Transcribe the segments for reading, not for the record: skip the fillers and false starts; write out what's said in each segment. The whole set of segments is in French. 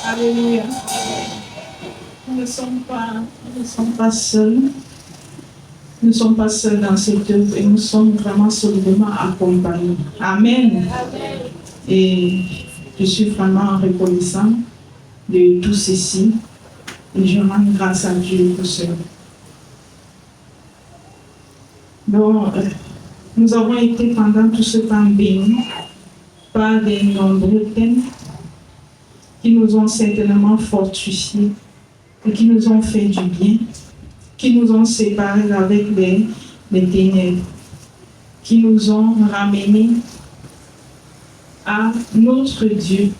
Alléluia. Nous ne sommes pas seuls. Nous ne sommes pas seuls dans cette œuvre et nous sommes vraiment solidement accompagnés. Amen. Amen. Et je suis vraiment reconnaissant de tout ceci et je rends grâce à Dieu pour cela. Donc, nous avons été pendant tout ce temps bénis par des nombreux thèmes qui nous ont certainement fortifiés et qui nous ont fait du bien, qui nous ont séparés avec les ténèbres, qui nous ont ramenés à notre Dieu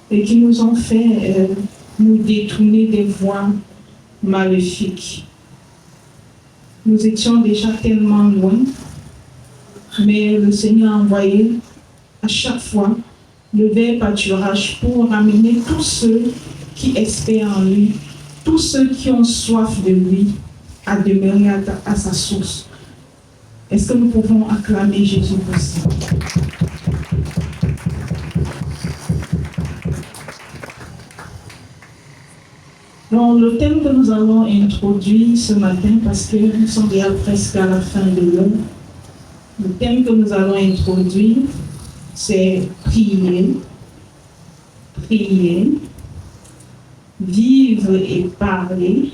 et qui nous ont fait nous détourner des voies maléfiques. Nous étions déjà tellement loin, mais le Seigneur a envoyé à chaque fois le verbe pâturage pour ramener tous ceux qui espèrent en lui, tous ceux qui ont soif de lui, à demeurer à sa source. Est-ce que nous pouvons acclamer Jésus pour ça? Donc, le thème que nous allons introduire ce matin, parce que nous sommes déjà presque à la fin de l'heure, le thème que nous allons introduire, c'est prier, vivre et parler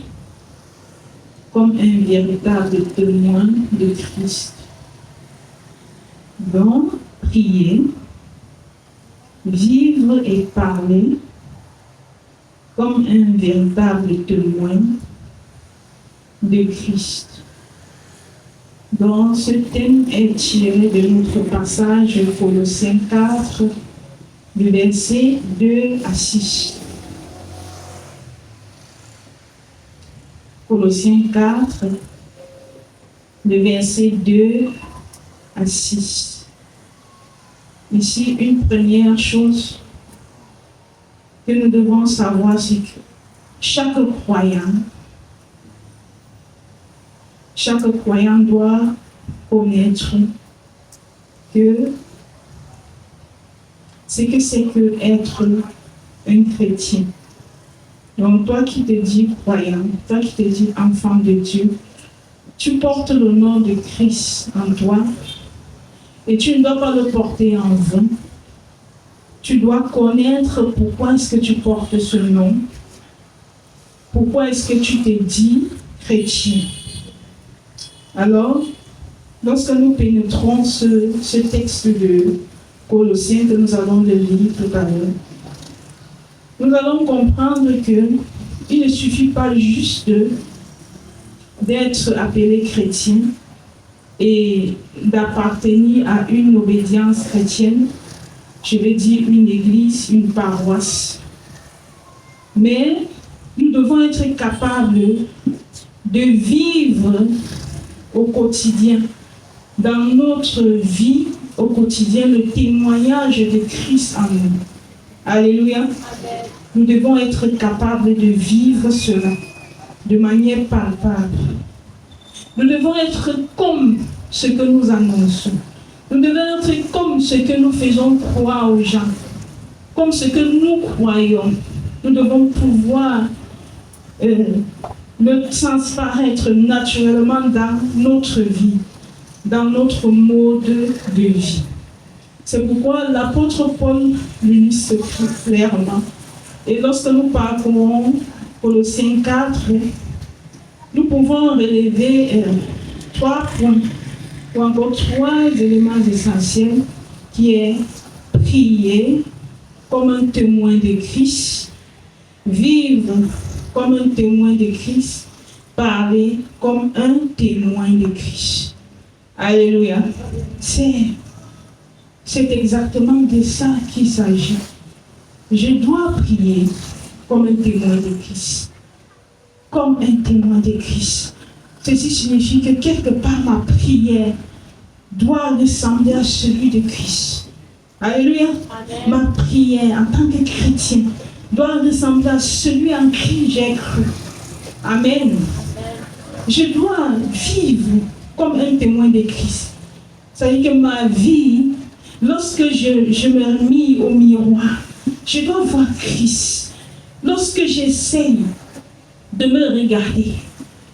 comme un véritable témoin de Christ. Donc, prier, vivre et parler comme un véritable témoin de Christ. Donc, ce thème est tiré de notre passage de Colossiens 4, du verset 2 à 6. Colossiens 4, le verset 2 à 6. Ici, une première chose que nous devons savoir, c'est que chaque croyant doit connaître que c'est que être un chrétien. Donc toi qui te dis croyant, toi qui te dis enfant de Dieu, tu portes le nom de Christ en toi et tu ne dois pas le porter en vain. Tu dois connaître pourquoi est-ce que tu portes ce nom, pourquoi est-ce que tu te dis chrétien. Alors, lorsque nous pénétrons ce texte de Colossiens que nous allons le lire tout à l'heure, nous allons comprendre qu'il ne suffit pas juste d'être appelé chrétien et d'appartenir à une obédience chrétienne, je vais dire une église, une paroisse. Mais nous devons être capables de vivre au quotidien, dans notre vie au quotidien, le témoignage de Christ en nous. Alléluia. Amen. Nous devons être capables de vivre cela de manière palpable. Nous devons être comme ce que nous annonçons. Nous devons être comme ce que nous faisons croire aux gens, comme ce que nous croyons. Nous devons pouvoir le transparaître naturellement dans notre vie, dans notre mode de vie. C'est pourquoi l'apôtre Paul lui se clairement. Et lorsque nous parcourons Colossiens 4, nous pouvons relever 3 points, ou encore 3 éléments essentiels, qui est prier comme un témoin de Christ, vivre comme un témoin de Christ, parler comme un témoin de Christ. Alléluia. C'est exactement de ça qu'il s'agit. Je dois prier comme un témoin de Christ. Comme un témoin de Christ. Ceci signifie que quelque part ma prière doit ressembler à celui de Christ. Alléluia. Amen. Ma prière en tant que chrétien doit ressembler à celui en qui j'ai cru. Amen. Amen. Je dois vivre comme un témoin de Christ. C'est-à-dire que ma vie, lorsque lorsque je me mis au miroir, je dois voir Christ. Lorsque j'essaye de me regarder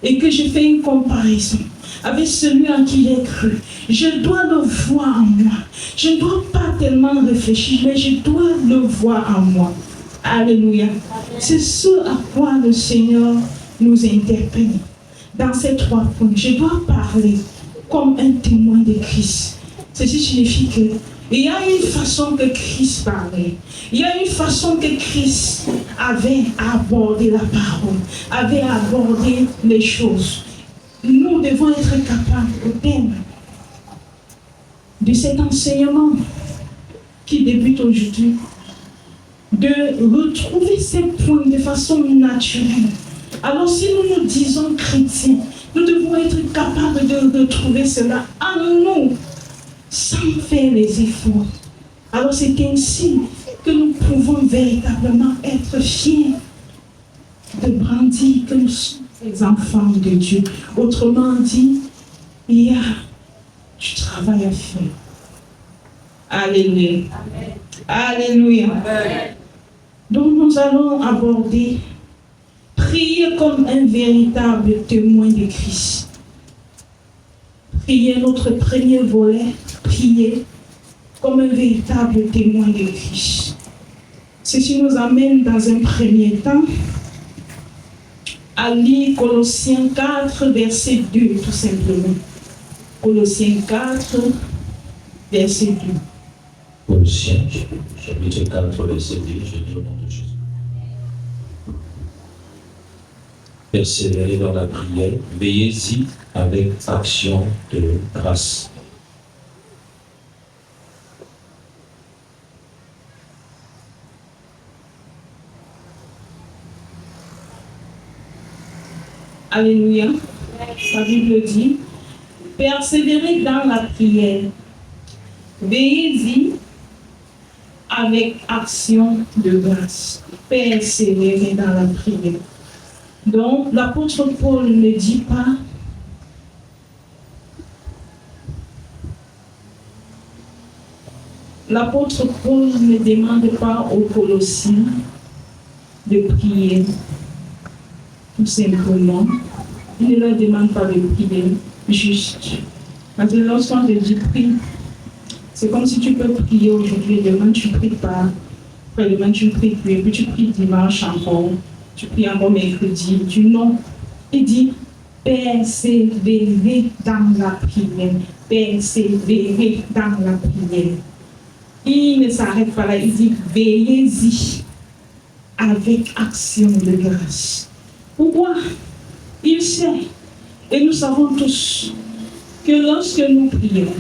et que je fais une comparaison avec celui en qui j'ai cru, je dois le voir en moi. Je ne dois pas tellement réfléchir, mais je dois le voir en moi. Alléluia. C'est ce à quoi le Seigneur nous interpelle. Dans ces 3 points, je dois parler comme un témoin de Christ. Ceci signifie que il y a une façon que Christ parlait. Il y a une façon que Christ avait abordé la parole, avait abordé les choses. Nous devons être capables, au thème de cet enseignement qui débute aujourd'hui, de retrouver ces points de façon naturelle. Alors si nous nous disons chrétiens, nous devons être capables de retrouver cela en nous, sans faire les efforts. Alors c'est ainsi que nous pouvons véritablement être fiers de brandir que nous sommes les enfants de Dieu. Autrement dit, il y a du travail à faire. Alléluia. Amen. Alléluia. Amen. Donc nous allons aborder prier comme un véritable témoin de Christ. Prier, notre premier volet, prier comme un véritable témoin de Christ. Ceci nous amène dans un premier temps à lire Colossiens 4, verset 2, tout simplement. Colossiens 4, verset 2. Colossiens, chapitre 4, verset 2, je dis au nom de Jésus. Persévérez dans la prière, veillez-y avec action de grâce. Alléluia. La Bible dit, persévérez dans la prière, veillez-y avec action de grâce. Persévérer dans la prière. Donc, l'apôtre Paul ne dit pas l'apôtre Paul ne demande pas aux Colossiens de prier. Tout simplement, il ne leur demande pas de prier, juste. Parce que lorsqu'on te dit prie, c'est comme si tu peux prier aujourd'hui, demain tu ne pries pas, après demain tu ne pries plus, et puis tu pries dimanche encore, tu pries encore mercredi, tu non. Il dit persévérer dans la prière, persévérer dans la prière. Il ne s'arrête pas là, il dit veillez-y avec action de grâce. Pourquoi? Il sait, et nous savons tous, que lorsque nous prions,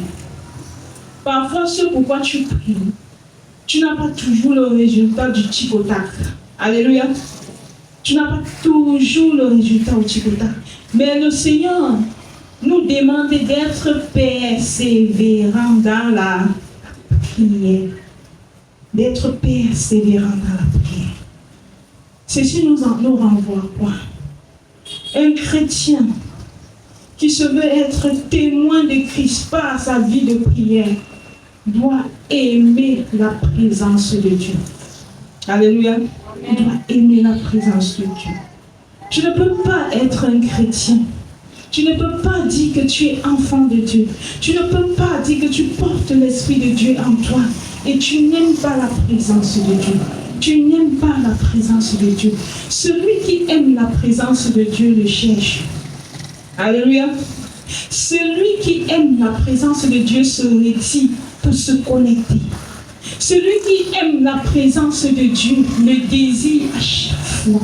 parfois ce pourquoi tu pries, tu n'as pas toujours le résultat du tic au tac. Alléluia. Tu n'as pas toujours le résultat au tic au tac. Mais le Seigneur nous demande d'être persévérants dans la prière. D'être persévérants dans la prière. Ceci nous renvoie à quoi? Un chrétien qui se veut être témoin de Christ par sa vie de prière doit aimer la présence de Dieu. Alléluia. Il doit aimer la présence de Dieu. Tu ne peux pas être un chrétien. Tu ne peux pas dire que tu es enfant de Dieu. Tu ne peux pas dire que tu portes l'Esprit de Dieu en toi et tu n'aimes pas la présence de Dieu. Tu n'aimes pas la présence de Dieu. Celui qui aime la présence de Dieu le cherche. Alléluia. Celui qui aime la présence de Dieu se retire pour se connecter. Celui qui aime la présence de Dieu le désire à chaque fois.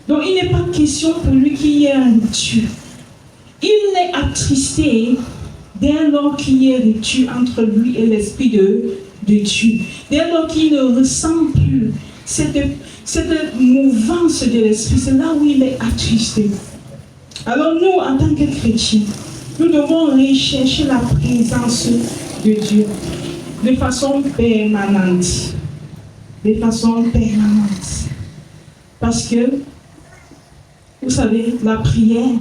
Donc il n'est pas question pour lui qu'il y ait un Dieu. Il est attristé dès lors qu'il y ait rupture entre lui et l'Esprit de Dieu. Dès lors qu'il ne ressent plus cette mouvance de l'Esprit, c'est là où il est attristé. Alors nous, en tant que chrétiens, nous devons rechercher la présence de Dieu de façon permanente. De façon permanente. Parce que, vous savez, la prière,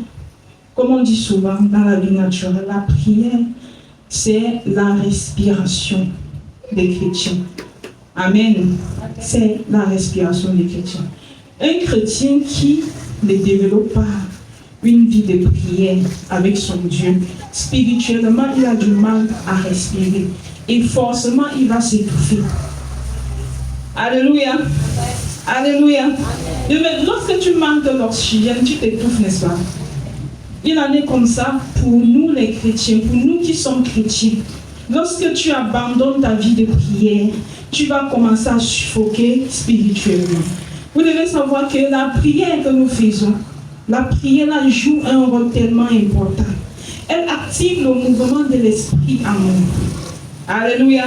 comme on dit souvent dans la vie naturelle, la prière, c'est la respiration. des chrétiens. Amen. C'est la respiration des chrétiens. Un chrétien qui ne développe pas une vie de prière avec son Dieu, spirituellement, il a du mal à respirer. Et forcément, il va s'étouffer. Alléluia. Alléluia. Lorsque tu manques de l'oxygène, tu t'étouffes, n'est-ce pas? Il en est comme ça pour nous les chrétiens, pour nous qui sommes chrétiens. Lorsque tu abandonnes ta vie de prière, tu vas commencer à suffoquer spirituellement. Vous devez savoir que la prière que nous faisons, la prière là, joue un rôle tellement important. Elle active le mouvement de l'esprit en nous. Alléluia.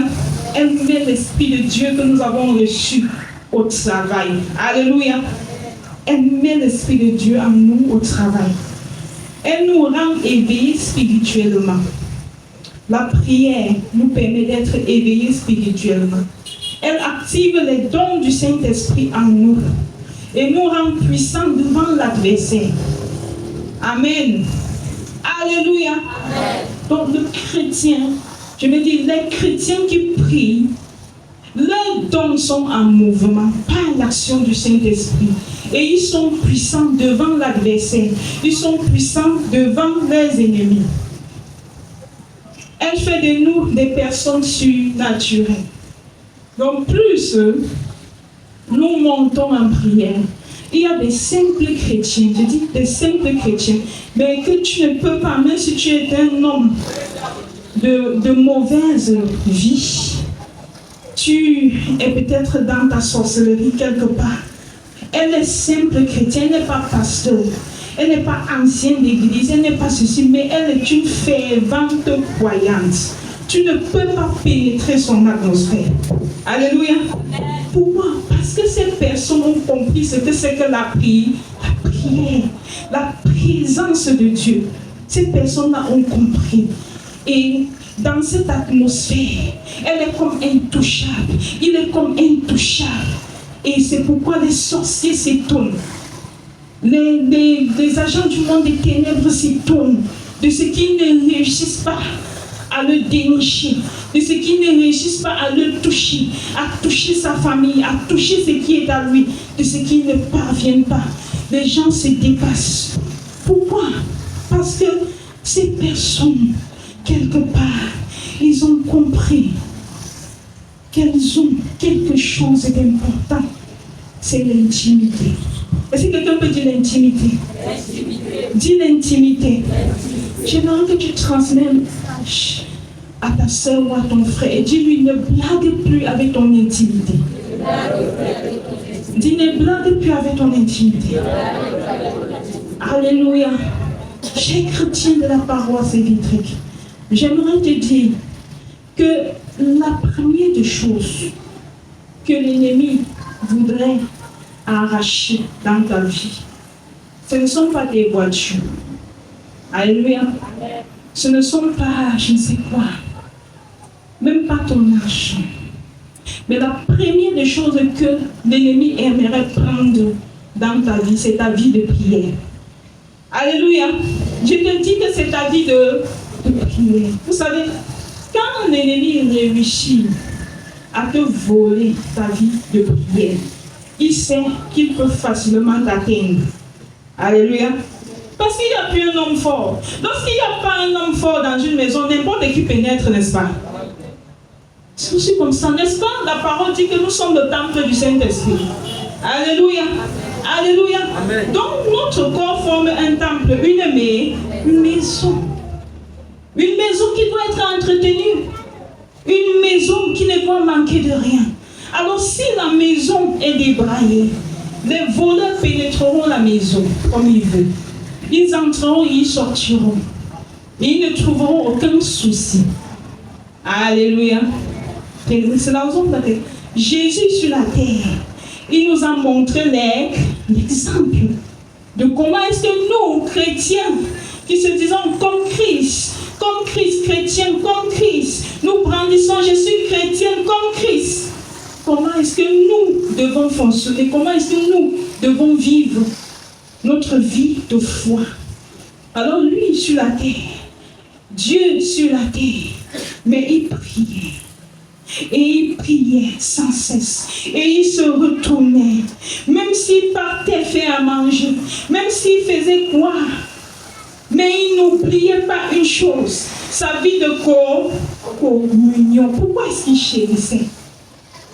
Elle met l'esprit de Dieu que nous avons reçu au travail. Alléluia. Elle met l'esprit de Dieu en nous au travail. Elle nous rend éveillés spirituellement. La prière nous permet d'être éveillés spirituellement. Elle active les dons du Saint-Esprit en nous et nous rend puissants devant l'adversaire. Amen. Alléluia. Amen. Donc le chrétien, je me dis, les chrétiens qui prient, leurs dons sont en mouvement par l'action du Saint-Esprit. Et ils sont puissants devant l'adversaire. Ils sont puissants devant leurs ennemis. Elle fait de nous des personnes surnaturelles. Donc plus nous montons en prière, il y a des simples chrétiens, je dis des simples chrétiens, mais que tu ne peux pas, même si tu es un homme de mauvaise vie, tu es peut-être dans ta sorcellerie quelque part. Elle est simple chrétienne, elle n'est pas pasteur, elle n'est pas ancienne d'église, elle n'est pas ceci, mais elle est une fervente croyante. Tu ne peux pas pénétrer son atmosphère. Alléluia. Pourquoi? Parce que ces personnes ont compris ce que c'est que la prière, la présence de Dieu. Ces personnes-là ont compris. Et dans cette atmosphère, elle est comme intouchable. Il est comme intouchable. Et c'est pourquoi les sorciers s'étonnent. Les agents du monde des ténèbres s'étonnent de ce qu'ils ne réussissent pas à le dénicher, de ce qu'ils ne réussissent pas à le toucher, à toucher sa famille, à toucher ce qui est à lui, de ce qu'ils ne parviennent pas. Les gens se dépassent. Pourquoi? Parce que ces personnes, quelque part, ils ont compris qu'elles ont quelque chose d'important. C'est l'intimité. Est-ce que quelqu'un peut dire l'intimité? Dis l'intimité. J'aimerais que tu transmets un message à ta soeur ou à ton frère et dis-lui ne blague plus avec ton intimité. Dis ne blague plus avec ton intimité. Alléluia. Chers chrétiens de la paroisse évitrique, j'aimerais te dire que la première des choses que l'ennemi voudrait arracher dans ta vie, ce ne sont pas tes voitures. Alléluia. Ce ne sont pas, je ne sais quoi, même pas ton argent. Mais la première des choses que l'ennemi aimerait prendre dans ta vie, c'est ta vie de prière. Alléluia. Je te dis que c'est ta vie de prière. Vous savez, quand l'ennemi réussit à te voler ta vie de prière, il sait qu'il peut facilement t'atteindre. Alléluia. Parce qu'il n'y a plus un homme fort. Lorsqu'il n'y a pas un homme fort dans une maison, n'importe qui pénètre, n'est-ce pas? C'est aussi comme ça, n'est-ce pas? La parole dit que nous sommes le temple du Saint-Esprit. Alléluia. Alléluia. Amen. Donc notre corps forme un temple, une maison. Une maison qui doit être entretenue. Une maison qui ne doit manquer de rien. Alors si la maison est débraillée, les voleurs pénétreront la maison comme ils veulent. Ils entreront et ils sortiront. Et ils ne trouveront aucun souci. Alléluia. C'est la raison pour laquelle Jésus sur la terre, il nous a montré l'exemple de comment est-ce que nous, chrétiens, qui se disons comme Christ, chrétien comme Christ, nous brandissons je suis chrétien comme Christ. Comment est-ce que nous devons fonctionner? Comment est-ce que nous devons vivre notre vie de foi? Alors lui sur la terre, Dieu sur la terre, mais il priait. Et il priait sans cesse. Et il se retournait. Même s'il partait faire à manger, même s'il faisait quoi. Mais il n'oubliait pas une chose, sa vie de communion. Pourquoi est-ce qu'il chérissait?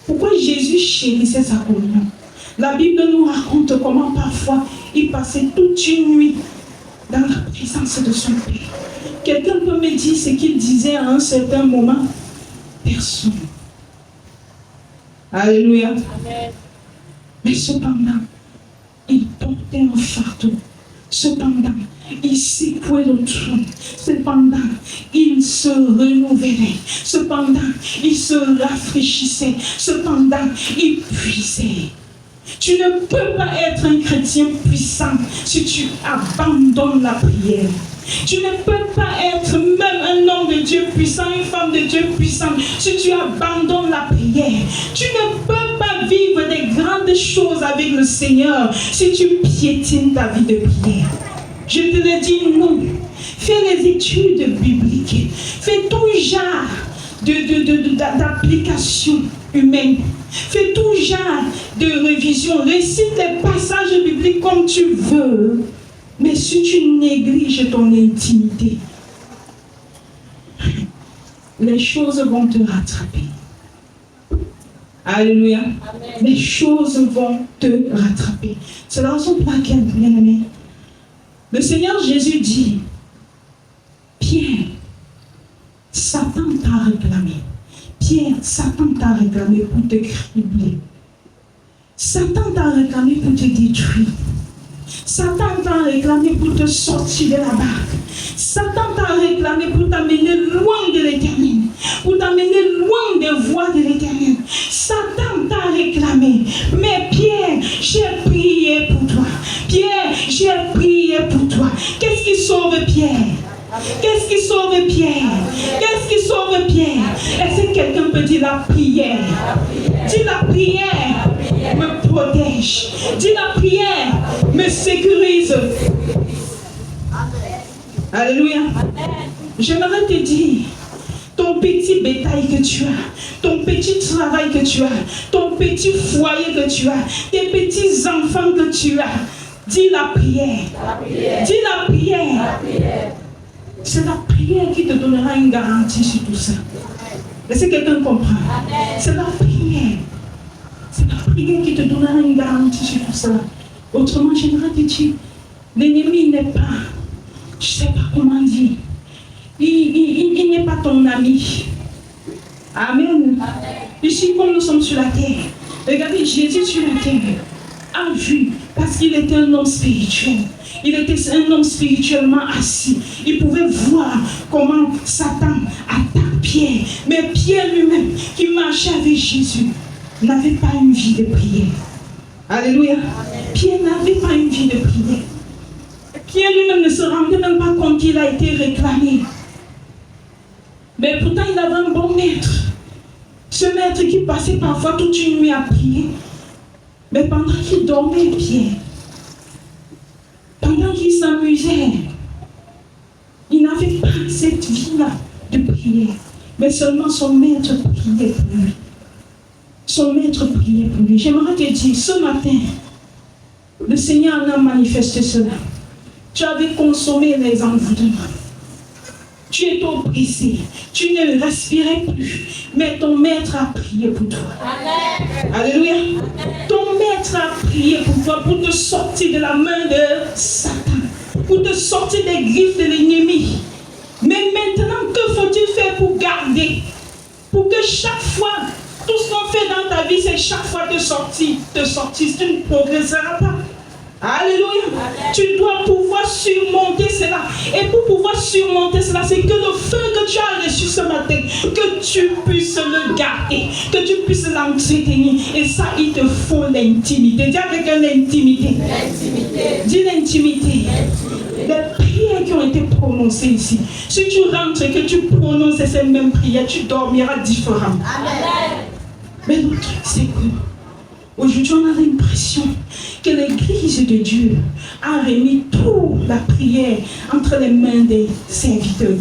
Pourquoi Jésus chérissait sa communion? La Bible nous raconte comment parfois il passait toute une nuit dans la présence de son Père. Quelqu'un peut me dire ce qu'il disait à un certain moment? Personne. Alléluia. Amen. Mais cependant, il portait un fardeau. Cependant, il secouait le trône. Cependant, il se renouvelait. Cependant, il se rafraîchissait. Cependant, il puisait. Tu ne peux pas être un chrétien puissant si tu abandonnes la prière. Tu ne peux pas être même un homme de Dieu puissant, une femme de Dieu puissante, si tu abandonnes la prière. Tu ne peux pas vivre des grandes choses avec le Seigneur si tu piétines ta vie de prière. Je te le dis, non. Fais les études bibliques. Fais tout genre d'application humaine. Fais tout genre de révision. Récite les passages bibliques comme tu veux. Mais si tu négliges ton intimité, les choses vont te rattraper. Alléluia. Amen. Les choses vont te rattraper. C'est la raison pour laquelle, bien-aimé, le Seigneur Jésus dit, Pierre, Satan t'a réclamé. Pierre, Satan t'a réclamé pour te cribler. Satan t'a réclamé pour te détruire. Satan t'a réclamé pour te sortir de la barque. Satan t'a réclamé pour t'amener loin de l'Éternel. Pour t'amener loin des voies de l'Éternel. Satan t'a réclamé. Mais Pierre, j'ai prié pour toi. Pierre, j'ai prié pour toi. Qu'est-ce qui sauve Pierre? Qu'est-ce qui sauve Pierre? Qu'est-ce qui sauve Pierre? Est-ce que quelqu'un peut dire la prière? Dis la prière me protège. Dis la prière me sécurise. Alléluia. J'aimerais te dire, ton petit bétail que tu as, ton petit travail que tu as, ton petit foyer que tu as, tes petits enfants que tu as, dis la prière. Dis la prière. C'est la prière qui te donnera une garantie sur tout ça. Est-ce que quelqu'un comprend? C'est la prière. C'est la prière qui te donnera une garantie sur tout ça. Autrement, j'aimerais te dire, l'ennemi n'est pas, je ne sais pas comment dire, il n'est pas ton ami. Amen. Ici, comme nous sommes sur la terre, regardez, Jésus sur la terre a vu, parce qu'il était un homme spirituel. Il était un homme spirituellement assis. Il pouvait voir comment Satan attaque Pierre. Mais Pierre lui-même, qui marchait avec Jésus, n'avait pas une vie de prière. Alléluia. Pierre n'avait pas une vie de prière. Pierre lui-même ne se rendait même pas compte qu'il a été réclamé. Mais pourtant, il avait un bon maître. Ce maître qui passait parfois toute une nuit à prier. Mais pendant qu'il dormait, Pierre, pendant qu'il s'amusait, il n'avait pas cette vie-là de prière. Mais seulement son maître priait pour lui. Son maître priait pour lui. J'aimerais te dire, ce matin, le Seigneur en a manifesté cela. Tu avais consommé les envoûtements. Tu étais oppressé. Tu ne respirais plus. Mais ton maître a prié pour toi. Amen. Alléluia. Amen. Ton maître a prié pour toi, pour te sortir de la main de Satan. Pour te sortir des griffes de l'ennemi. Mais maintenant, que faut-il faire pour garder? Pour que chaque fois, tout ce qu'on fait dans ta vie, c'est chaque fois te sortir. Si tu ne progresseras pas. Alléluia. Amen. Tu dois pouvoir surmonter cela. Et pour pouvoir surmonter cela, c'est que le feu que tu as reçu ce matin, que tu puisses le garder, que tu puisses l'entretenir. Et ça, il te faut l'intimité. Dis à quelqu'un l'intimité. Dis l'intimité. Les prières qui ont été prononcées ici, si tu rentres et que tu prononces ces mêmes prières, tu dormiras différemment. Amen. Mais le truc, c'est que aujourd'hui, on a l'impression que l'Église de Dieu a remis toute la prière entre les mains des serviteurs.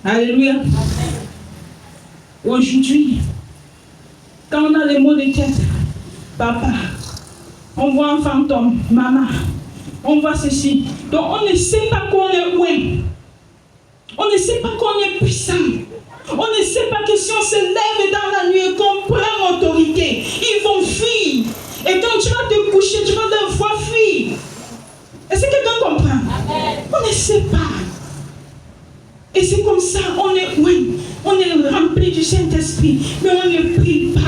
Alléluia. Aujourd'hui, quand on a les maux de tête, papa, on voit un fantôme, maman, on voit ceci. Donc on ne sait pas qu'on est où. On ne sait pas qu'on est puissant. On ne sait pas que si on se lève dans la nuit et qu'on prend autorité, ils vont fuir. Et quand tu vas te coucher, tu vas les voir fuir. Est-ce que quelqu'un comprend? Amen. On ne sait pas. Et c'est comme ça, on est oui, on est rempli du Saint-Esprit, mais on ne prie pas.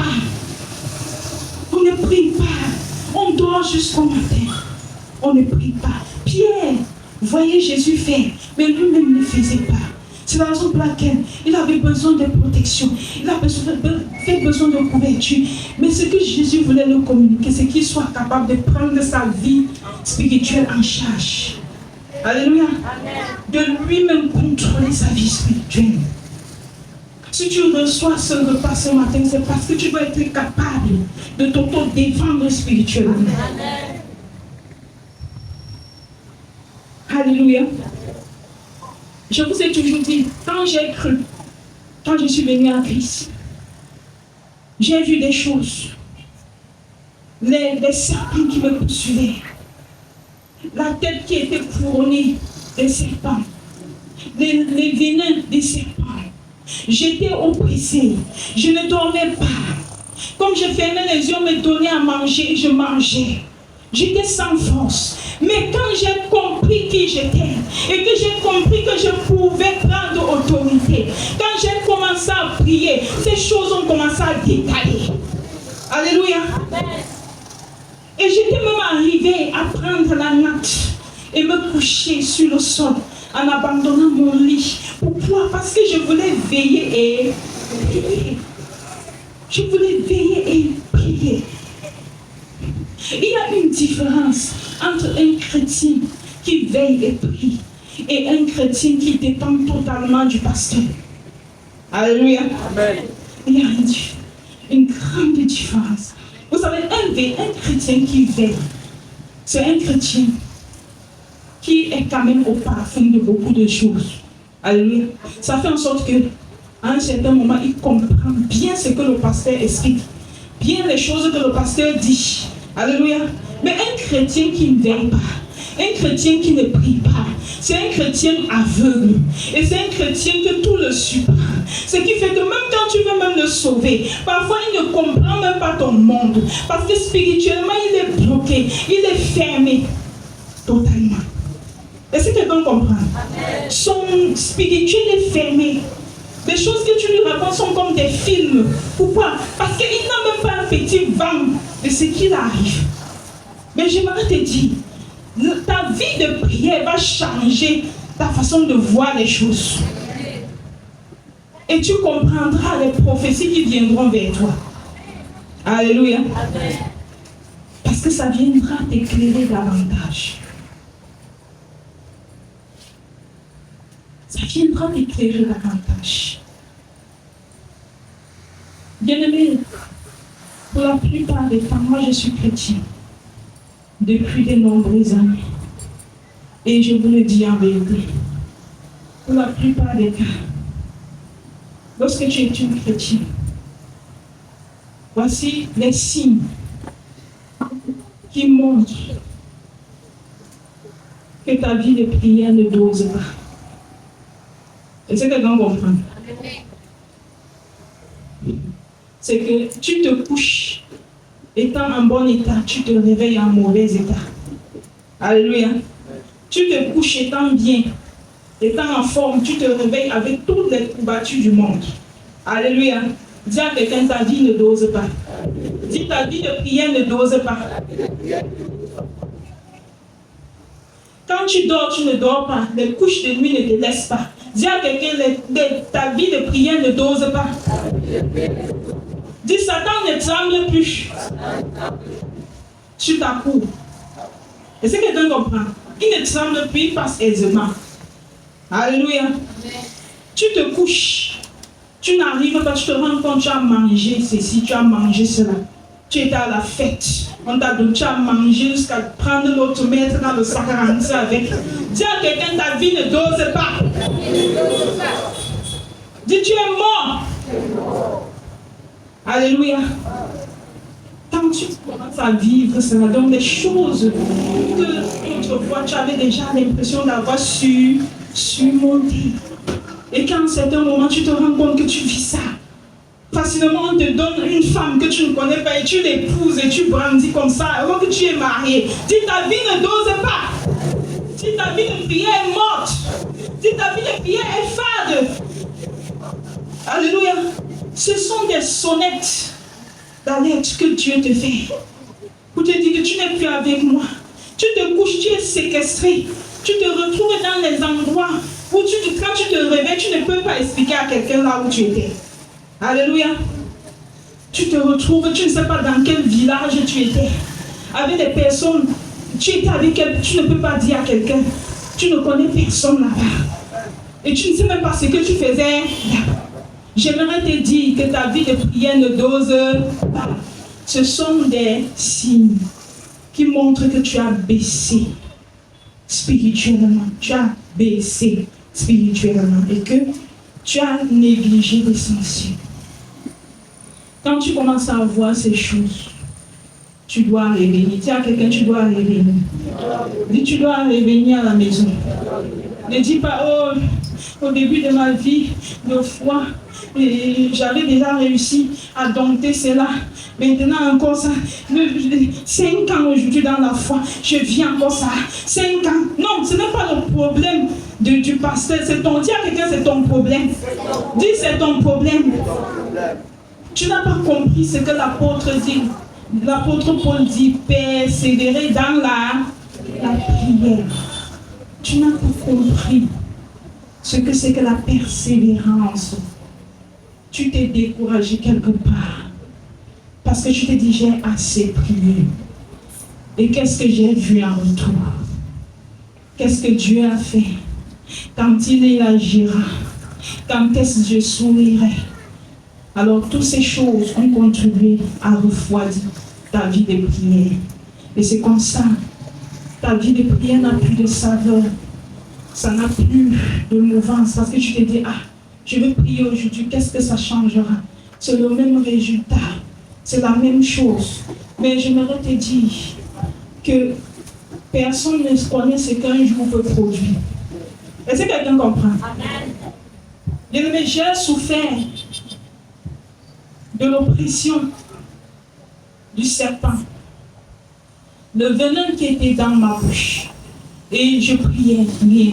On ne prie pas. On dort jusqu'au matin. On ne prie pas. Pierre, voyez Jésus faire, mais lui-même ne faisait pas. C'est la raison pour laquelle il avait besoin de protection. Il avait besoin de couverture. Mais ce que Jésus voulait nous communiquer, c'est qu'il soit capable de prendre sa vie spirituelle en charge. Alléluia. De lui-même contrôler sa vie spirituelle. Si tu reçois ce repas ce matin, c'est parce que tu dois être capable de t'auto-défendre spirituellement. Alléluia. Je vous ai toujours dit, quand j'ai cru, quand je suis venue à Christ, j'ai vu des choses. Les serpents qui me poursuivaient. La tête qui était couronnée des serpents. Les venins des serpents. J'étais oppressée. Je ne dormais pas. Comme je fermais les yeux, on me donnait à manger et je mangeais. J'étais sans force. Mais quand j'ai compris qui j'étais et que j'ai compris que je pouvais prendre autorité, quand j'ai commencé à prier, ces choses ont commencé à détailler. Alléluia. Et j'étais même arrivée à prendre la natte et me coucher sur le sol en abandonnant mon lit. Pourquoi? Parce que je voulais veiller et prier. Je voulais veiller et prier. Il y a une différence entre un chrétien qui veille et prie et un chrétien qui dépend totalement du pasteur. Alléluia. Amen. Il y a une grande différence. Vous savez, un chrétien qui veille, c'est un chrétien qui est quand même au parfum de beaucoup de choses. Alléluia. Ça fait en sorte que, à un certain moment, il comprend bien ce que le pasteur explique, bien les choses que le pasteur dit. Alléluia. Mais un chrétien qui ne veille pas, un chrétien qui ne prie pas, c'est un chrétien aveugle. Et c'est un chrétien que tout le surprend. Ce qui fait que même quand tu veux même le sauver, parfois il ne comprend même pas ton monde. Parce que spirituellement, il est bloqué, il est fermé totalement. Est-ce que quelqu'un comprend? Son spirituel est fermé. Les choses que tu lui racontes sont comme des films. Pourquoi? Parce qu'il n'a même pas un petit vent de ce qu'il arrive. Mais j'aimerais te dire, ta vie de prière va changer ta façon de voir les choses. Et tu comprendras les prophéties qui viendront vers toi. Alléluia. Parce que ça viendra t'éclairer davantage. Ça viendra t'éclairer davantage. Bien-aimé, pour la plupart des temps, moi je suis chrétien depuis de nombreuses années. Et je vous le dis en vérité, pour la plupart des cas, lorsque tu es une chrétienne, voici les signes qui montrent que ta vie de prière ne dose pas. Est-ce que quelqu'un comprend? C'est que tu te couches, étant en bon état, tu te réveilles en mauvais état. Alléluia. Tu te couches étant bien, étant en forme, tu te réveilles avec toutes les courbatures du monde. Alléluia. Dis à quelqu'un, ta vie ne dose pas. Dis, ta vie de prière ne dose pas. Quand tu dors, tu ne dors pas. Les couches de nuit ne te laissent pas. Dis à quelqu'un, ta vie de prière ne dose pas. Dis, Satan ne tremble plus sur ta cour. Est-ce que quelqu'un comprend? Il ne tremble plus, il passe aisément. Alléluia. Tu te couches. Tu n'arrives pas, tu te rends compte, tu as mangé ceci, tu as mangé cela. Tu étais à la fête. On t'a donné, tu as mangé jusqu'à prendre l'autre, mettre dans le sac à rentrer avec. Dis à quelqu'un, ta vie ne dose pas. Dis, tu es mort. Alléluia. Quand tu commences à vivre cela, donc des choses que autrefois tu avais déjà l'impression d'avoir surmonté. Et qu'à un certain moment tu te rends compte que tu vis ça. Facilement on te donne une femme que tu ne connais pas et tu l'épouses et tu brandis comme ça alors que tu es marié. Si ta vie ne dose pas, si ta vie de prière est morte, si ta vie de prière est fade, alléluia, ce sont des sonnettes d'alerte que Dieu te fait pour te dire que tu n'es plus avec moi. Tu te couches, tu es séquestré, tu te retrouves dans les endroits où quand tu te réveilles, tu ne peux pas expliquer à quelqu'un là où tu étais. Alléluia. Tu te retrouves, tu ne sais pas dans quel village tu étais, avec des personnes, tu étais avec elles, tu ne peux pas dire à quelqu'un, tu ne connais personne là-bas. Et tu ne sais même pas ce que tu faisais là-bas. J'aimerais te dire que ta vie de prière ne dose pas. Ce sont des signes qui montrent que tu as baissé spirituellement. Tu as baissé spirituellement et que tu as négligé l'essentiel. Quand tu commences à voir ces choses, tu dois revenir. Dis à quelqu'un, tu dois revenir. Dis, tu dois revenir à la maison. Ne dis pas, oh, au début de ma vie de foi, j'avais déjà réussi à dompter cela. Maintenant encore ça. 5 ans aujourd'hui dans la foi, je vis encore ça. 5 ans. Non, ce n'est pas le problème du pasteur. C'est ton. Dis à quelqu'un, c'est ton problème. Dis, c'est ton problème. Tu n'as pas compris ce que l'apôtre dit. L'apôtre Paul dit, persévérer dans la prière. Tu n'as pas compris ce que c'est que la persévérance. Tu t'es découragé quelque part. Parce que tu t'es dit, j'ai assez prié. Et qu'est-ce que j'ai vu en retour? Qu'est-ce que Dieu a fait? Quand il agira, quand est-ce que Dieu sourirait? Alors, toutes ces choses ont contribué à refroidir ta vie de prière. Et c'est comme ça, ta vie de prière n'a plus de saveur. Ça n'a plus de mouvance. Parce que tu te dis, je vais prier aujourd'hui, qu'est-ce que ça changera? C'est le même résultat. C'est la même chose. Mais j'aimerais te dire que personne ne connaît ce qu'un jour peut produire. Est-ce que quelqu'un comprend? Bien-aimé, j'ai souffert de l'oppression du serpent, le venin qui était dans ma bouche. Et je priais rien.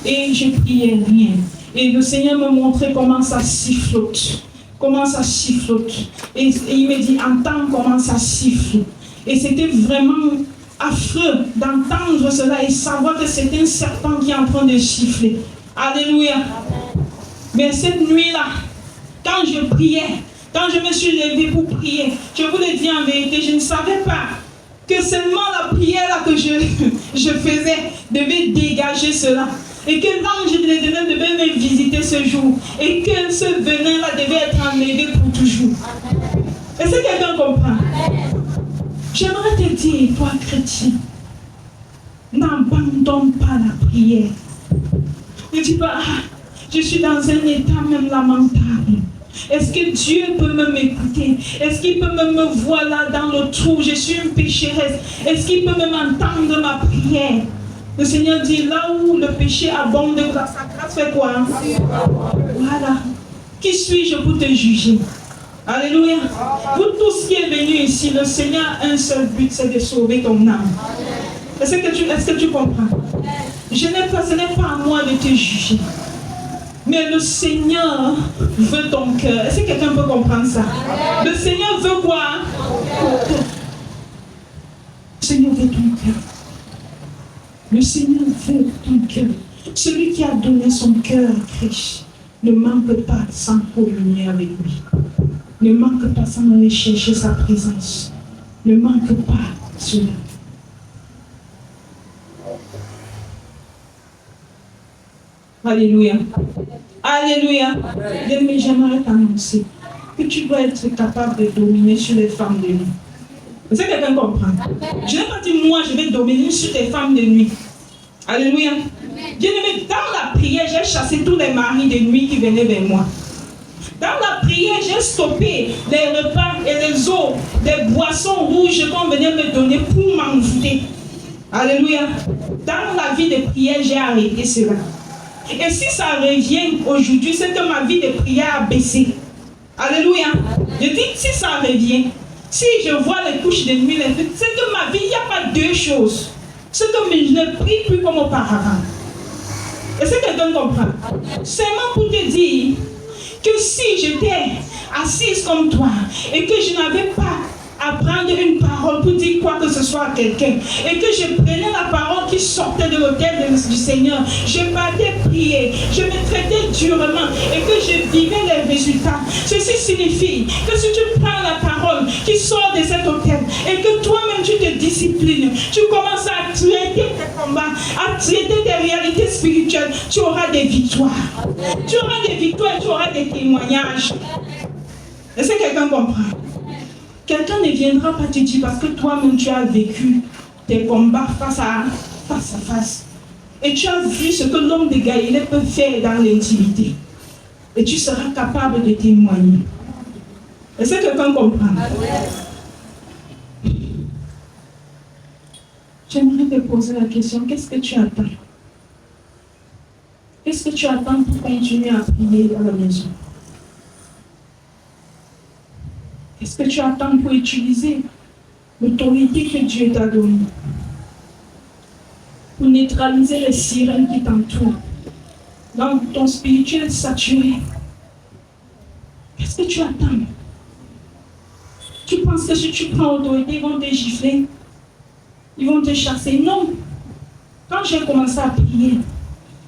Et je priais rien. Et le Seigneur me montrait comment ça sifflote. Comment ça sifflote. Et il me dit, entends comment ça siffle. Et c'était vraiment affreux d'entendre cela et savoir que c'est un serpent qui est en train de siffler. Alléluia. Mais cette nuit-là, quand je priais, quand je me suis levée pour prier, je vous le dis en vérité, je ne savais pas que seulement la prière là que je faisais devait dégager cela. Et que l'ange de l'Éternel devait me visiter ce jour. Et que ce venin-là devait être enlevé pour toujours. Est-ce que quelqu'un comprend? J'aimerais te dire, toi chrétien, n'abandonne pas la prière. Ne dis pas, je suis dans un état même lamentable. Est-ce que Dieu peut m'écouter? Est-ce qu'il peut me voir là dans le trou? Je suis une pécheresse. Est-ce qu'il peut m'entendre ma prière? Le Seigneur dit, là où le péché abonde, sa grâce fait quoi? Voilà. Qui suis-je pour te juger? Alléluia. Vous tous qui êtes venus ici, le Seigneur a un seul but, c'est de sauver ton âme. Est-ce que tu comprends? Ce n'est pas à moi de te juger. Mais le Seigneur veut ton cœur. Est-ce que quelqu'un peut comprendre ça? Le Seigneur veut quoi? Ton cœur. Le Seigneur veut ton cœur. Le Seigneur veut ton cœur. Celui qui a donné son cœur à Christ ne manque pas sans communier avec lui. Ne manque pas sans aller chercher sa présence. Ne manque pas cela. Alléluia. Alléluia. Mais j'aimerais t'annoncer que tu dois être capable de dominer sur les femmes de nuit. Est-ce que quelqu'un comprend? Je n'ai pas dit moi, je vais dominer sur les femmes de nuit. Alléluia. Bien-aimé, dans la prière, j'ai chassé tous les maris de nuit qui venaient vers moi. Dans la prière, j'ai stoppé les repas et les eaux, les boissons rouges qu'on venait me donner pour m'envoûter. Alléluia. Dans la vie de prière, j'ai arrêté cela. Et si ça revient aujourd'hui, c'est que ma vie de prière a baissé. Alléluia. Je dis, si ça revient, si je vois les couches de nuit, c'est que ma vie, il n'y a pas deux choses. C'est que je ne prie plus comme auparavant. Est-ce que quelqu'un comprend? Seulement pour te dire que si j'étais assise comme toi et que je n'avais pas à prendre une parole pour dire quoi que ce soit à quelqu'un et que je prenais la parole qui sortait de l'autel du Seigneur, je partais prier, je me traitais durement et que je vivais les résultats. Ceci signifie que si tu prends la parole qui sort de cet autel et que toi-même tu te disciplines, tu commences à traiter tes combats, à traiter tes réalités spirituelles, tu auras des victoires. Tu auras des victoires, tu auras des témoignages. Est-ce que quelqu'un comprend? Quelqu'un ne viendra pas te dire parce que toi-même tu as vécu tes combats face à face. Et tu as vu ce que l'homme de Galilée peut faire dans l'intimité. Et tu seras capable de témoigner. Est-ce que quelqu'un comprend? J'aimerais te poser la question, qu'est-ce que tu attends? Qu'est-ce que tu attends pour continuer à prier dans la maison? Qu'est-ce que tu attends pour utiliser l'autorité que Dieu t'a donnée? Pour neutraliser les sirènes qui t'entourent. Dans ton spirituel saturé. Qu'est-ce que tu attends? Tu penses que si tu prends l'autorité, ils vont te gifler? Ils vont te chasser? Non. Quand j'ai commencé à prier,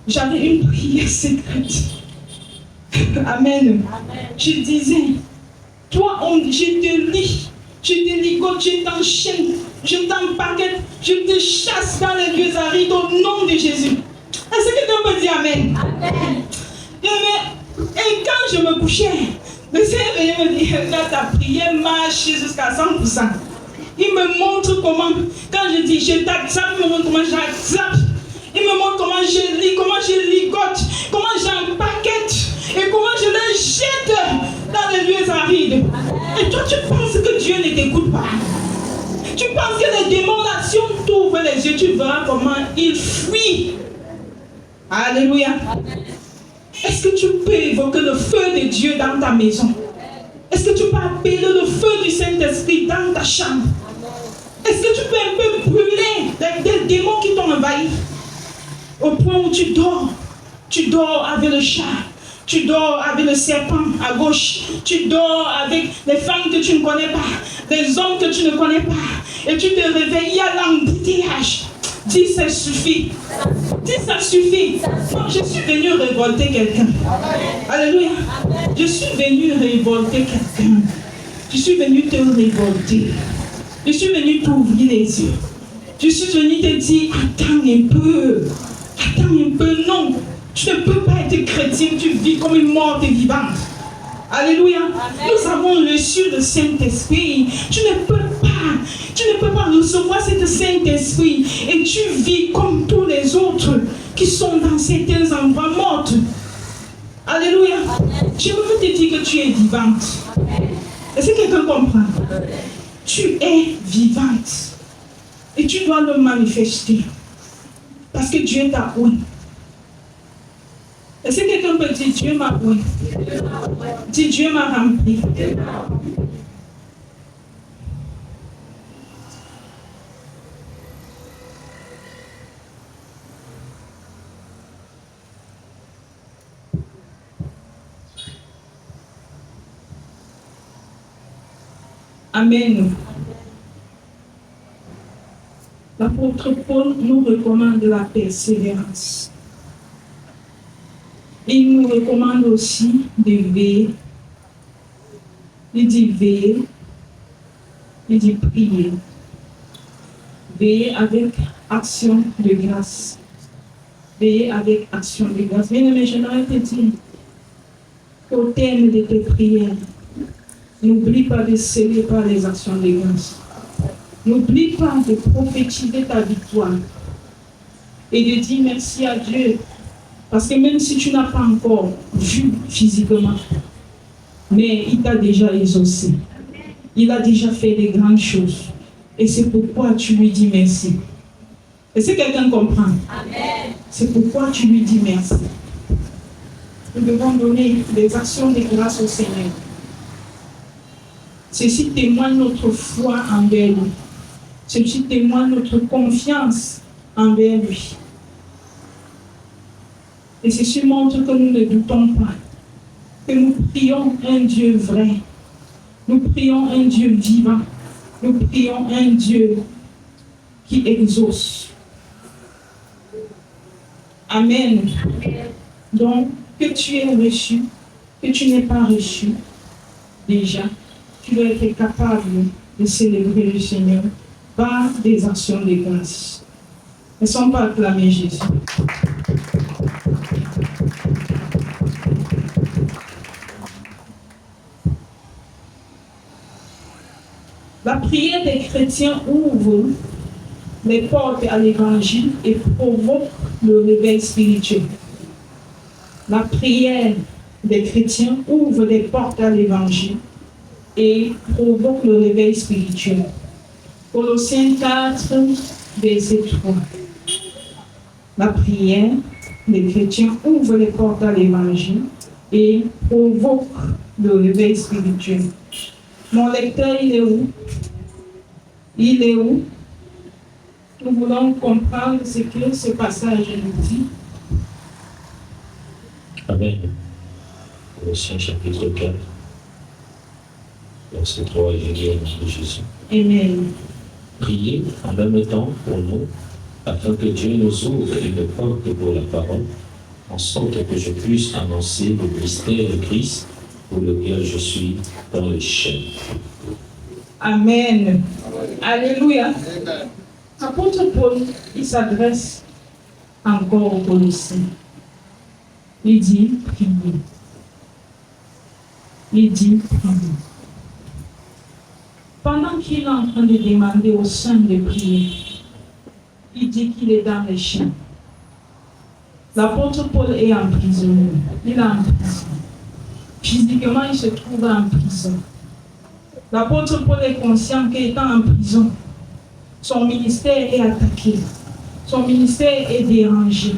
j'avais une prière secrète. Amen. Je disais, toi, je te lis, je te ligote, je t'enchaîne, je t'empaquette, je te chasse dans les lieux arides au nom de Jésus. Est-ce que quelqu'un peut dire Amen? Amen. Et quand je me couchais, le Seigneur venait me dire, là, ta prière marche jusqu'à 100%. Il me montre comment, quand je dis je t'attrape, il me montre comment j'attrape. Il me montre comment je lis, comment je ligote, comment j'empaquette et comment je les jette dans les lieux arides. Et toi, tu penses que Dieu ne t'écoute pas. Tu penses que les démons là, si on t'ouvre les yeux, tu verras comment ils fuient. Alléluia. Est-ce que tu peux évoquer le feu de Dieu dans ta maison? Est-ce que tu peux appeler le feu du Saint-Esprit dans ta chambre? Est-ce que tu peux un peu brûler des démons qui t'ont envahi? Au point où tu dors avec le chat, tu dors avec le serpent à gauche, tu dors avec les femmes que tu ne connais pas, des hommes que tu ne connais pas, et tu te réveilles, il y a l'embouteillage. Dis ça suffit. Dis ça suffit. Non, je suis venu révolter quelqu'un. Alléluia. Je suis venu révolter quelqu'un. Je suis venu te révolter. Je suis venu t'ouvrir les yeux. Je suis venu te dire, attends un peu. Attends un peu. Non, tu ne peux pas être chrétien, tu vis comme une morte vivante. Alléluia. Nous avons reçu le Saint-Esprit. Tu ne peux pas recevoir ce Saint-Esprit et tu vis comme tous les autres qui sont dans certains endroits morts. Alléluia. Je veux te dire que tu es vivante. Est-ce que quelqu'un comprend? Tu es vivante et tu dois le manifester parce que Dieu t'a oint. Est-ce que quelqu'un peut dire Dieu m'a oint? Dis Dieu m'a rempli. Amen. L'apôtre Paul nous recommande la persévérance. Il nous recommande aussi de veiller. Il dit veiller. Il dit prier. Veiller avec action de grâce. Veiller avec action de grâce. Bien-aimé, j'aimerais te dire qu'au terme de tes prières, n'oublie pas de sceller par les actions de grâce. N'oublie pas de prophétiser ta victoire et de dire merci à Dieu. Parce que même si tu n'as pas encore vu physiquement, mais il t'a déjà exaucé. Il a déjà fait des grandes choses. Et c'est pourquoi tu lui dis merci. Est-ce que quelqu'un comprend? Amen. C'est pourquoi tu lui dis merci. Nous devons donner des actions de grâce au Seigneur. Ceci témoigne notre foi envers lui. Ceci témoigne notre confiance envers lui. Et ceci montre que nous ne doutons pas, que nous prions un Dieu vrai. Nous prions un Dieu vivant. Nous prions un Dieu qui exauce. Amen. Donc, que tu aies reçu, que tu n'aies pas reçu, déjà, tu dois être capable de célébrer le Seigneur par des actions de grâce. Ne sont pas acclamer Jésus. La prière des chrétiens ouvre les portes à l'évangile et provoque le réveil spirituel. La prière des chrétiens ouvre les portes à l'évangile et provoque le réveil spirituel. Colossiens 4, verset 3. La prière des chrétiens ouvre les portes à l'évangile et provoque le réveil spirituel. Mon lecteur, il est où? Il est où? Nous voulons comprendre ce que ce passage nous dit. Amen. Colossiens chapitre 4, verset 3, et dit au nom de Jésus. Amen. Priez en même temps pour nous, afin que Dieu nous ouvre une porte pour la parole, en sorte que je puisse annoncer le mystère de Christ, pour lequel je suis dans les chaînes. Amen. Alléluia. L'apôtre Paul, il s'adresse encore aux Colossiens. Il dit priez. Il dit priez. Pendant qu'il est en train de demander aux saints de prier, il dit qu'il est dans les chaînes. L'apôtre Paul est emprisonné. Il est en prison. Physiquement, il se trouve en prison. L'apôtre Paul est conscient qu'étant en prison, son ministère est attaqué. Son ministère est dérangé.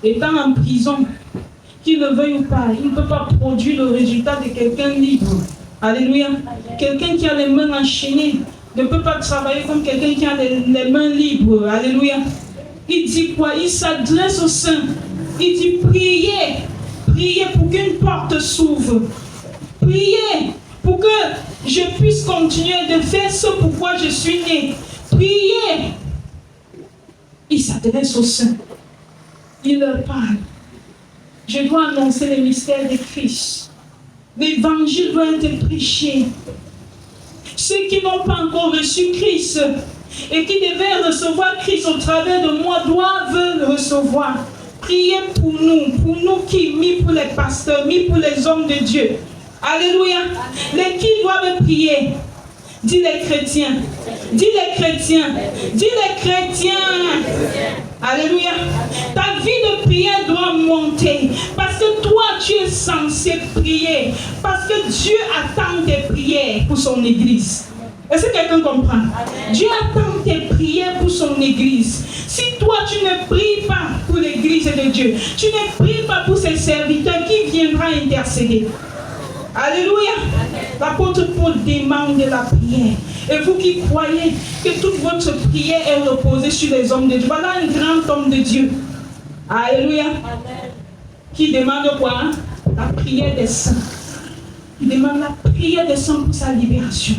Étant en prison, qu'il le veuille ou pas, il ne peut pas produire le résultat de quelqu'un libre. Alléluia. Quelqu'un qui a les mains enchaînées ne peut pas travailler comme quelqu'un qui a les mains libres. Alléluia. Il dit quoi? Il s'adresse aux saints. Il dit priez. Priez pour qu'une porte s'ouvre. Priez pour que je puisse continuer de faire ce pourquoi je suis né. Priez. Il s'adresse aux saints. Il leur parle. Je dois annoncer les mystères de Christ. L'évangile doit être prêché. Ceux qui n'ont pas encore reçu Christ et qui devaient recevoir Christ au travers de moi doivent le recevoir. Priez pour nous qui, mis pour les pasteurs, mis pour les hommes de Dieu. Alléluia. Les qui doivent prier. Dis les chrétiens. Dis les chrétiens. Dis les chrétiens. Alléluia. Ta vie de prière doit monter. Parce que toi, tu es censé prier. Parce que Dieu attend tes prières pour son église. Est-ce que quelqu'un comprend? Dieu attend tes prières pour son église. Si toi, tu ne pries pas pour l'église de Dieu, tu ne pries pas pour ses serviteurs, qui viendra intercéder? Alléluia. L'apôtre Paul demande la prière. Et vous qui croyez que toute votre prière est reposée sur les hommes de Dieu, voilà un grand homme de Dieu. Alléluia. Amen. Qui demande quoi? La prière des saints. Il demande la prière des saints pour sa libération.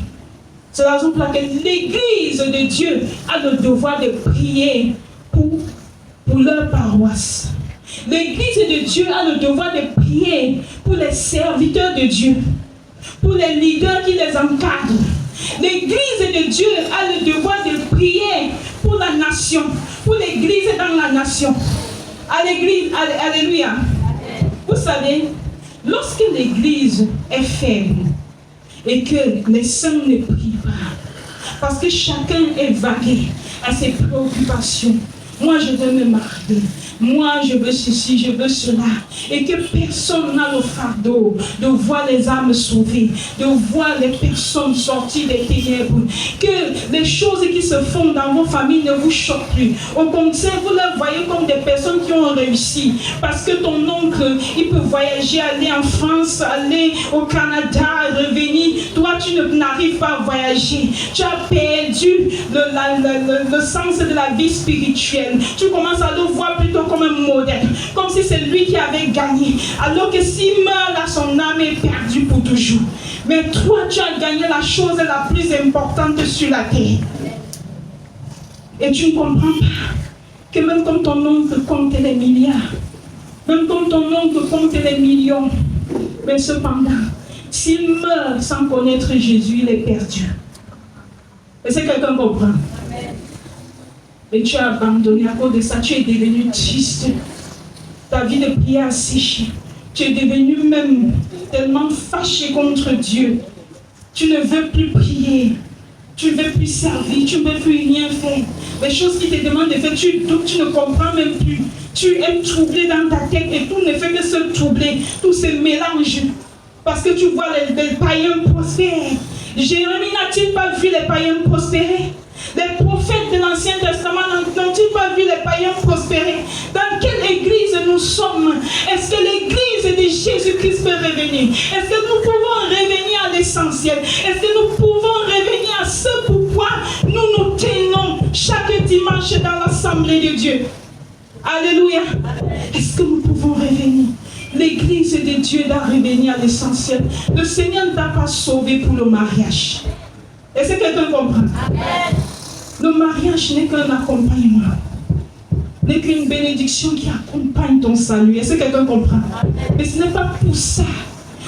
C'est la raison pour laquelle l'église de Dieu a le devoir de prier pour leur paroisse. L'église de Dieu a le devoir de prier pour les serviteurs de Dieu, pour les leaders qui les encadrent. L'église de Dieu a le devoir de prier pour la nation, pour l'église dans la nation. À l'église, alléluia. Vous savez, lorsque l'église est faible et que les saints ne prient pas, parce que chacun est vagué à ses préoccupations, Moi, je veux me marier. Moi, je veux ceci, je veux cela. Et que personne n'a le fardeau de voir les âmes sauvées, de voir les personnes sorties des ténèbres. Que les choses qui se font dans vos familles ne vous choquent plus. Au contraire, vous les voyez comme des personnes qui ont réussi. Parce que ton oncle, il peut voyager, aller en France, aller au Canada, revenir. Toi, tu n'arrives pas à voyager. Tu as perdu le sens de la vie spirituelle. Tu commences à le voir plutôt comme un modèle, comme si c'est lui qui avait gagné, alors que s'il meurt là, son âme est perdue pour toujours. Mais toi, tu as gagné la chose la plus importante sur la terre. Et tu ne comprends pas que même comme ton oncle compte les milliards, même comme ton oncle compte les millions, mais cependant, s'il meurt sans connaître Jésus, il est perdu. Est-ce que quelqu'un comprend? Et tu as abandonné à cause de ça, tu es devenu triste. Ta vie de prière a séché. Tu es devenu même tellement fâché contre Dieu. Tu ne veux plus prier. Tu ne veux plus servir. Tu ne veux plus rien faire. Les choses qui te demandent de faire, tu doutes, tu ne comprends même plus. Tu es troublé dans ta tête et tout ne fait que se troubler. Tout se mélange. Parce que tu vois les païens prospères. Jérémie n'a-t-il pas vu les païens prospérer? Les prophètes de l'Ancien Testament n'ont-ils pas vu les païens prospérer? Dans quelle église nous sommes? Est-ce que l'église de Jésus-Christ peut revenir? Est-ce que nous pouvons revenir à l'essentiel? Est-ce que nous pouvons revenir à ce pourquoi nous nous tenons chaque dimanche dans l'assemblée de Dieu? Alléluia. Est-ce que nous pouvons revenir? L'église de Dieu doit revenir à l'essentiel. Le Seigneur ne t'a pas sauvé pour le mariage. Est-ce que quelqu'un comprend? Amen. Le mariage n'est qu'un accompagnement, n'est qu'une bénédiction qui accompagne ton salut. Est-ce que quelqu'un comprend? Amen. Mais ce n'est pas pour ça.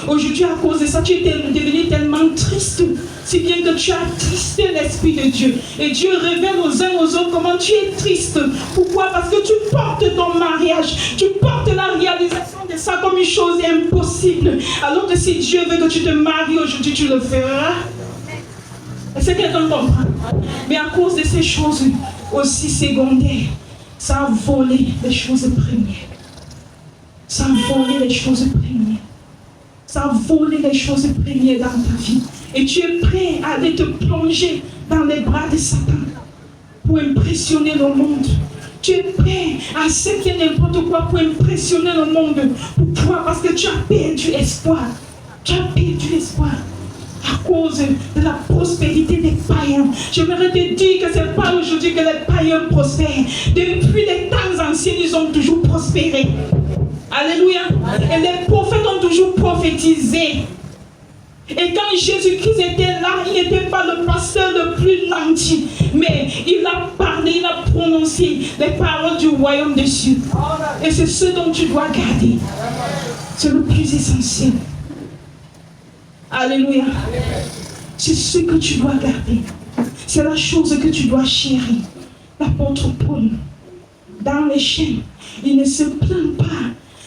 Aujourd'hui, à cause de ça, tu es devenu tellement triste, si bien que tu as attristé l'Esprit de Dieu. Et Dieu révèle aux uns aux autres comment tu es triste. Pourquoi? Parce que tu portes ton mariage, tu portes la réalisation de ça comme une chose impossible. Alors que si Dieu veut que tu te maries aujourd'hui, tu le feras. Est-ce que quelqu'un comprend? Mais à cause de ces choses aussi secondaires, ça a volé les choses premières. Ça a volé les choses premières. Ça a volé les choses premières dans ta vie. Et tu es prêt à aller te plonger dans les bras de Satan pour impressionner le monde. Tu es prêt à accepter n'importe quoi pour impressionner le monde. Pourquoi? Parce que tu as perdu espoir. Tu as perdu espoir. À cause de la prospérité des païens. J'aimerais te dire que ce n'est pas aujourd'hui que les païens prospèrent. Depuis les temps anciens, ils ont toujours prospéré. Alléluia. Et les prophètes ont toujours prophétisé. Et quand Jésus-Christ était là, il n'était pas le pasteur le plus gentil. Mais il a parlé, il a prononcé les paroles du royaume des cieux. Et c'est ce dont tu dois garder. C'est le plus essentiel. Alléluia. C'est ce que tu dois garder. C'est la chose que tu dois chérir. L'apôtre Paul, dans les chaînes, il ne se plaint pas.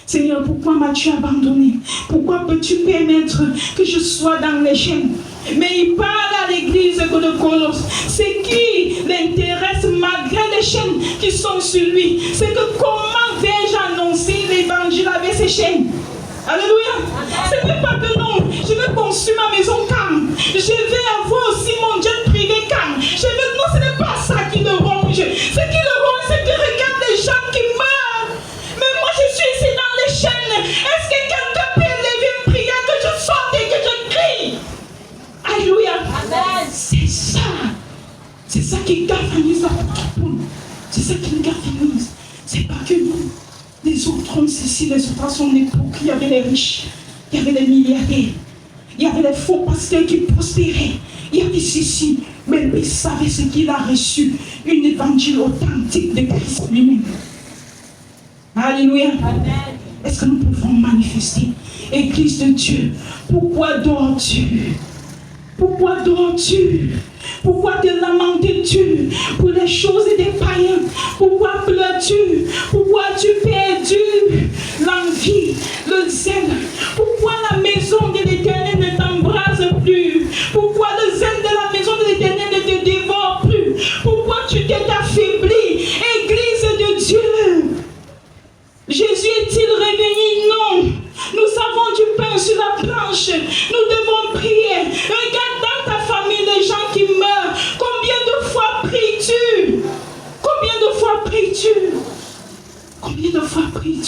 Seigneur, pourquoi m'as-tu abandonné? Pourquoi peux-tu permettre que je sois dans les chaînes? Mais il parle à l'église de Colosse. Ce qui l'intéresse malgré les chaînes qui sont sur lui, c'est que comment vais-je annoncer l'évangile avec ces chaînes? Alléluia. Ce n'est pas que non, je veux construire ma maison calme. Je vais avoir aussi mon jet privé calme. Non, ce n'est pas ça qui le ronge. Ce qui le ronge, c'est que regarde les gens qui meurent. Mais moi, je suis ici dans les chaînes. Est-ce que quelqu'un peut lever une prière que je sorte et que je crie? Alléluia. C'est ça. C'est ça qui galvanise l'apôtre Paul. C'est ça qui galvanise. C'est pas que nous. Les autres ont ceci, les autres à son époque. Il y avait les riches, il y avait les milliardaires, il y avait les faux pasteurs qui prospéraient. Il y avait ceci, mais lui savait ce qu'il a reçu, une évangile authentique de Christ lui-même. Alléluia. Amen. Est-ce que nous pouvons manifester? Église de Dieu, pourquoi dors-tu? Pourquoi dors-tu? Pourquoi te lamentes-tu pour les choses des païens? Pourquoi pleures-tu? Pourquoi tu perdu l'envie, le zèle? Pourquoi la maison de l'Éternel ne t'embrase plus? Pourquoi le zèle de la maison de l'Éternel ne te dévore plus? Pourquoi tu t'es affaibli? Église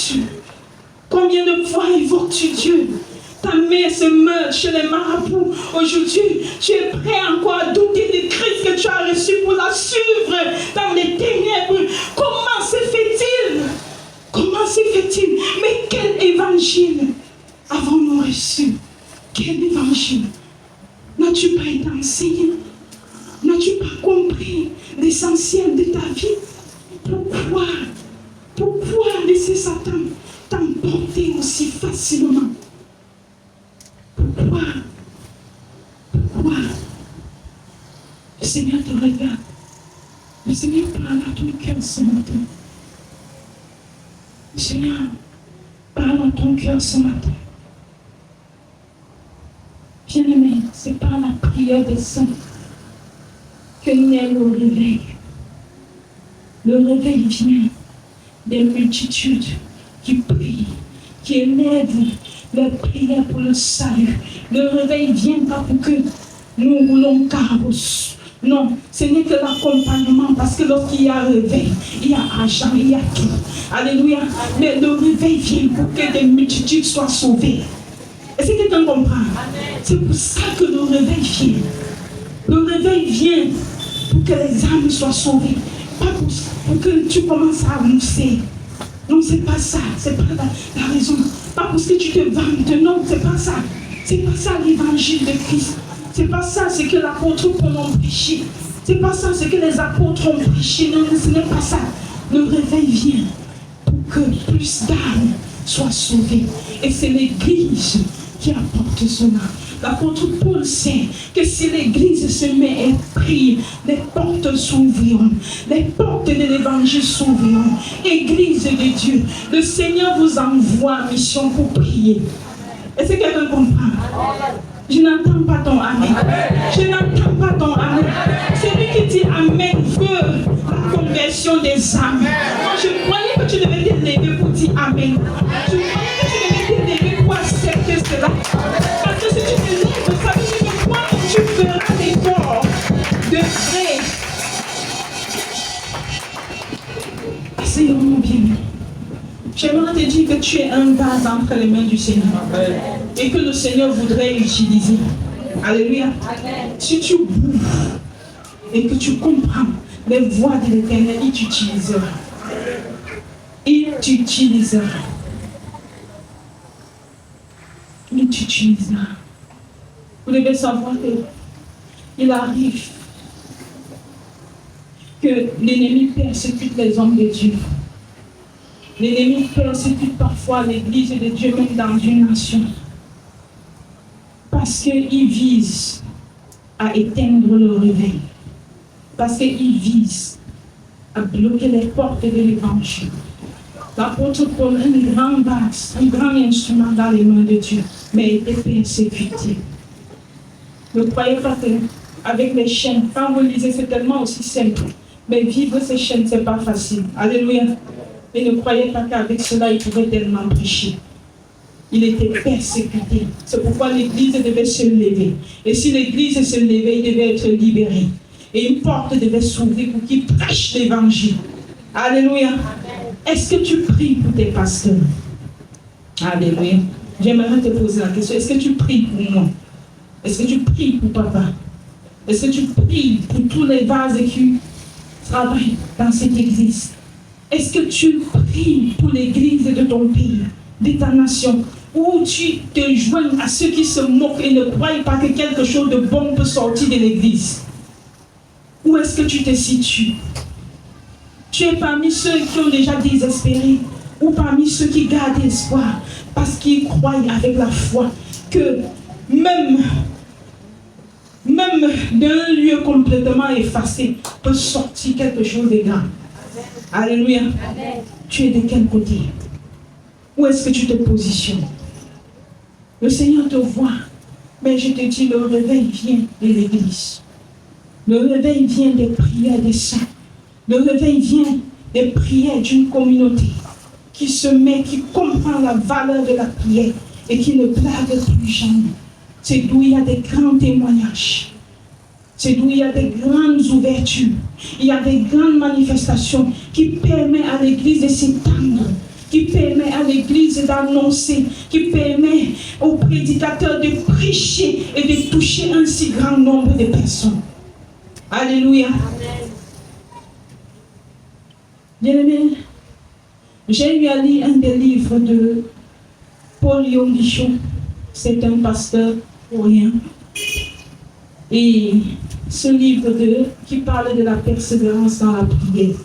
reçu? Combien de fois évoques-tu Dieu? Ta main se meurt chez les marabouts. Aujourd'hui, tu es prêt encore à douter de Christ que tu as reçu pour la suivre dans les ténèbres. Comment se fait-il? Comment se fait-il? Mais quel évangile avons-nous reçu? Quel évangile? N'as-tu pas été enseigné? N'as-tu pas compris l'essentiel de ta vie? Pourquoi laisser Satan t'emporter aussi facilement? Pourquoi? Le Seigneur te regarde. Le Seigneur parle à ton cœur ce matin. Le Seigneur parle à ton cœur ce matin. Bien-aimé, c'est par la prière des saints que naît le réveil. Le réveil vient des multitudes qui prient, qui élèvent leur prière pour le salut. Le réveil vient pas pour que nous roulons carrosse. Non, ce n'est que l'accompagnement, parce que lorsqu'il y a réveil, il y a argent, il y a tout. Alléluia. Mais le réveil vient pour que des multitudes soient sauvées. Est-ce que quelqu'un comprend? C'est pour ça que le réveil vient. Le réveil vient pour que les âmes soient sauvées. Pas pour que tu commences à annoncer. Non, c'est pas ça. C'est pas la raison. Pas parce que tu te vantes. Non, c'est pas ça. C'est pas ça l'évangile de Christ. C'est pas ça ce que l'apôtre Paul a prêché. C'est pas ça ce que les apôtres ont prêché. Non, ce n'est pas ça. Le réveil vient pour que plus d'âmes soient sauvées. Et c'est l'Église qui apporte cela. L'apôtre Paul sait que si l'Église se met à prier, les portes s'ouvriront. Les portes de l'Évangile s'ouvriront. Église de Dieu, le Seigneur vous envoie en mission pour prier. Est-ce que quelqu'un comprend? Je n'entends pas ton Amen. Je n'entends pas ton Amen. Celui qui dit Amen veut la conversion des âmes. Moi, je croyais que tu devais te lever pour dire Amen. Je croyais que tu devais te lever pour accepter cela. Parce que si tu te lèves, ça veut dire que toi, tu feras l'effort de vrai. Essayons, mon bien. J'aimerais te dire que tu es un vase entre les mains du Seigneur et que le Seigneur voudrait utiliser. Alléluia. Si tu bouges et que tu comprends les voies de l'Éternel, il t'utilisera. Il t'utilisera. Il t'utilisera. Vous devez savoir qu'il arrive que l'ennemi persécute les hommes de Dieu. L'ennemi persécute parfois l'Église de Dieu, même dans une nation. Parce qu'il vise à éteindre le réveil. Parce qu'il vise à bloquer les portes de l'Évangile. L'apôtre Paul, un grand basse, un grand instrument dans les mains de Dieu, mais était persécuté. Ne croyez pas qu'avec les chaînes, quand vous lisez, c'est tellement aussi simple. Mais vivre ces chaînes, ce n'est pas facile. Alléluia. Et ne croyez pas qu'avec cela, il pouvait tellement prêcher. Il était persécuté. C'est pourquoi l'Église devait se lever. Et si l'Église se levait, il devait être libéré. Et une porte devait s'ouvrir pour qu'il prêche l'Évangile. Alléluia. Est-ce que tu pries pour tes pasteurs? Alléluia. J'aimerais te poser la question. Est-ce que tu pries pour moi? Est-ce que tu pries pour papa? Est-ce que tu pries pour tous les vases qui travaillent dans cette Église? Est-ce que tu pries pour l'Église de ton pays, de ta nation, ou tu te joins à ceux qui se moquent et ne croient pas que quelque chose de bon peut sortir de l'Église? Où est-ce que tu te situes? Tu es parmi ceux qui ont déjà désespéré, ou parmi ceux qui gardent espoir, parce qu'ils croient avec la foi que même d'un lieu complètement effacé peut sortir quelque chose de grand. Alléluia. Amen. Tu es de quel côté? Où est-ce que tu te positionnes? Le Seigneur te voit. Mais je te dis, le réveil vient de l'Église. Le réveil vient des prières des saints. Le réveil vient des prières d'une communauté qui se met, qui comprend la valeur de la prière et qui ne blague plus jamais. C'est d'où il y a des grands témoignages. C'est d'où il y a des grandes ouvertures. Il y a des grandes manifestations qui permettent à l'Église de s'étendre qui permet à l'Église d'annoncer, qui permet aux prédicateurs de prêcher et de toucher un si grand nombre de personnes. Alléluia. Bien-aimé, j'ai eu à lire un des livres de Paul Léon Guichon. C'est un pasteur pour rien. Et ce livre qui parle de la persévérance dans la prière.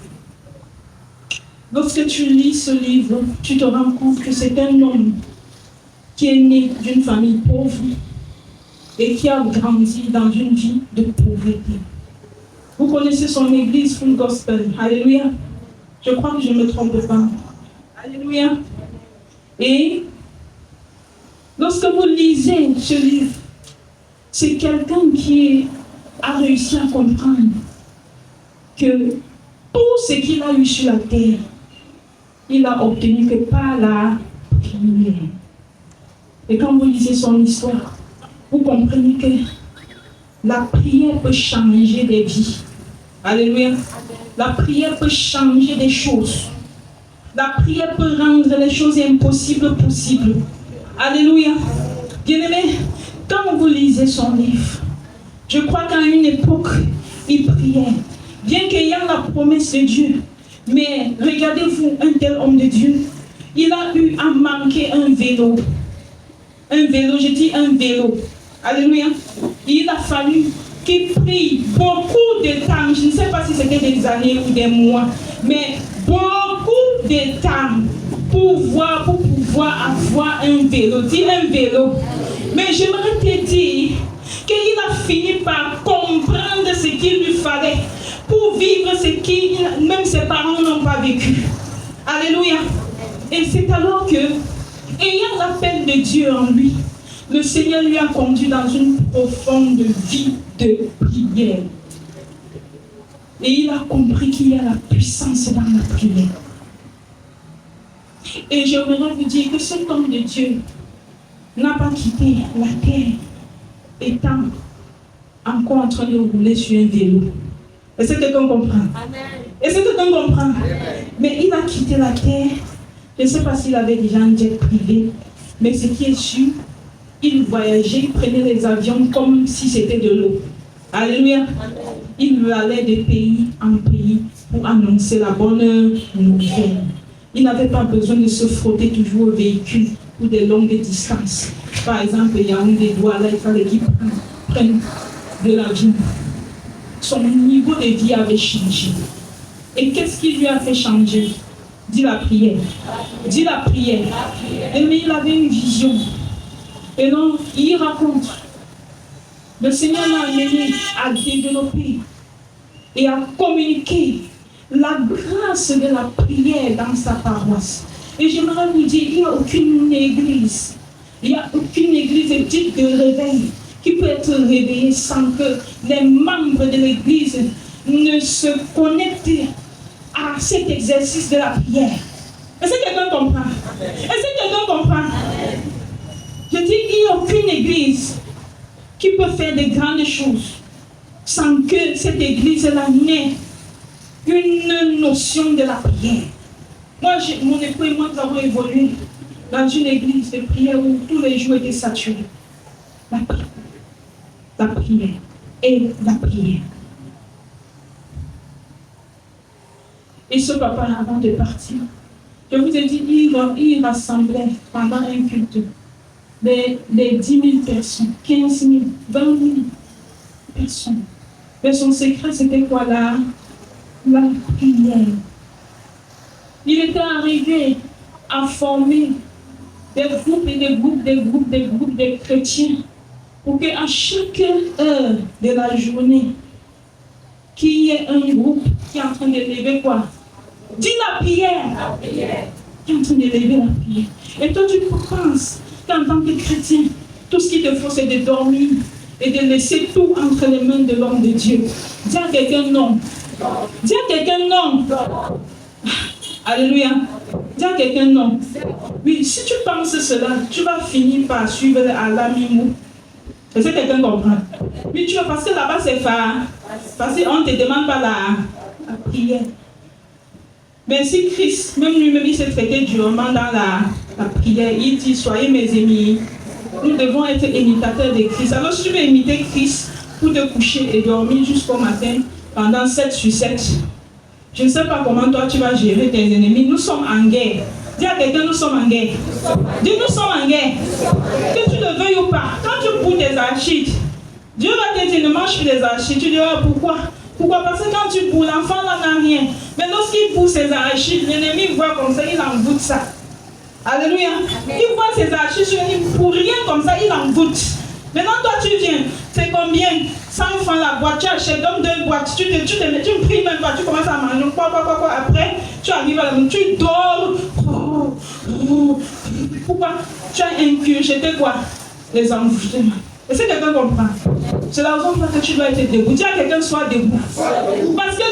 Lorsque tu lis ce livre, tu te rends compte que c'est un homme qui est né d'une famille pauvre et qui a grandi dans une vie de pauvreté. Vous connaissez son église Full Gospel. Alléluia. Je crois que je ne me trompe pas. Alléluia. Et lorsque vous lisez ce livre, c'est quelqu'un qui a réussi à comprendre que tout ce qu'il a eu sur la terre, il a obtenu que par la prière. Et quand vous lisez son histoire, vous comprenez que la prière peut changer des vies. Alléluia. La prière peut changer des choses. La prière peut rendre les choses impossibles possibles. Alléluia. Bien-aimé, quand vous lisez son livre, je crois qu'à une époque, il priait. Bien qu'il y ait la promesse de Dieu, mais regardez-vous, un tel homme de Dieu, il a eu à manquer un vélo. Un vélo, je dis un vélo. Alléluia. Il a fallu qu'il prie beaucoup de temps. Je ne sais pas si c'était des années ou des mois, mais beaucoup de temps pour pouvoir avoir un vélo. Dis un vélo. Mais j'aimerais te dire qu'il a fini par comprendre ce qu'il lui fallait pour vivre ce que même ses parents n'ont pas vécu. Alléluia. Et c'est alors que, ayant l'appel de Dieu en lui, le Seigneur lui a conduit dans une profonde vie de prière. Et il a compris qu'il y a la puissance dans la prière. Et j'aimerais vous dire que cet homme de Dieu n'a pas quitté la terre étant encore en train de rouler sur un vélo. Est-ce que quelqu'un comprend? Est-ce que quelqu'un comprend? Mais il a quitté la terre. Je ne sais pas s'il avait déjà un jet privé, mais ce qui est sûr, il voyageait, il prenait les avions comme si c'était de l'eau. Alléluia. Il allait de pays en pays pour annoncer la bonne nouvelle. Il n'avait pas besoin de se frotter toujours au véhicule pour des longues distances. Par exemple, il y a un des doigts là, il fallait qu'il prenne de l'avion. Son niveau de vie avait changé. Et qu'est-ce qui lui a fait changer? Dis la prière. Dis la prière. Mais il avait une vision. Et donc, il raconte. Le Seigneur l'a amené à développer et à communiquer la grâce de la prière dans sa paroisse. Et j'aimerais vous dire, il n'y a aucune église, dite de réveil qui peut être réveillée sans que les membres de l'église ne se connectent à cet exercice de la prière. Est-ce que quelqu'un comprend? Est-ce que quelqu'un comprend? Je dis, il n'y a aucune église qui peut faire de grandes choses sans que cette église-là n'ait une notion de la prière. Moi, mon époux et moi, nous avons évolué dans une église de prière où tous les jours étaient saturés. La prière et la prière. Et ce papa, avant de partir, je vous ai dit, il rassemblait pendant un culte les 10 000 personnes, 15 000, 20 000 personnes. Mais son secret, c'était quoi là? La prière. Il était arrivé à former des groupes et des groupes de chrétiens pour qu'à chaque heure de la journée, qu'il y ait un groupe qui est en train de lever quoi? Dis la prière. La prière. Qui est en train de lever la prière. Et toi, tu penses qu'en tant que chrétien, tout ce qu'il te faut, c'est de dormir et de laisser tout entre les mains de l'homme de Dieu. Dis à quelqu'un non. Dis à quelqu'un non. Alléluia. Dis à quelqu'un non. Oui, si tu penses cela, tu vas finir par suivre Allah Mimou. Est-ce que quelqu'un comprend? Oui, tu vas, parce que là-bas c'est phare. Parce qu'on ne te demande pas la prière. Mais si Christ, même lui-même, il s'est traité durement dans la prière, il dit, soyez mes amis, nous devons être imitateurs de Christ. Alors si tu veux imiter Christ pour te coucher et dormir jusqu'au matin pendant 7 sur 7, je ne sais pas comment toi tu vas gérer tes ennemis. Nous sommes en guerre. Dis à quelqu'un, nous sommes en guerre. Dis, nous sommes en guerre. Que tu le veuilles ou pas, quand tu bouges tes archites, Dieu va te dire, ne mange plus des arachides. Tu dis, oh, pourquoi? Pourquoi? Parce que quand tu bouges, l'enfant là n'a rien. Mais lorsqu'il bouge ses arachides, l'ennemi voit comme ça, il envoûte ça. Alléluia. Il voit ses arachides, pour rien comme ça, il envoûte. Maintenant, toi, tu viens, c'est combien? 100 francs la boîte, tu achètes, donne 2 boîtes, tu ne pries même pas, tu commences à manger, quoi. Après, tu arrives à la maison, tu dors. Pourquoi? Tu as ingurgité quoi? Les envoûtements. Est-ce que quelqu'un comprend? C'est la raison pour laquelle tu dois être debout. Dis à quelqu'un, sois debout. Parce que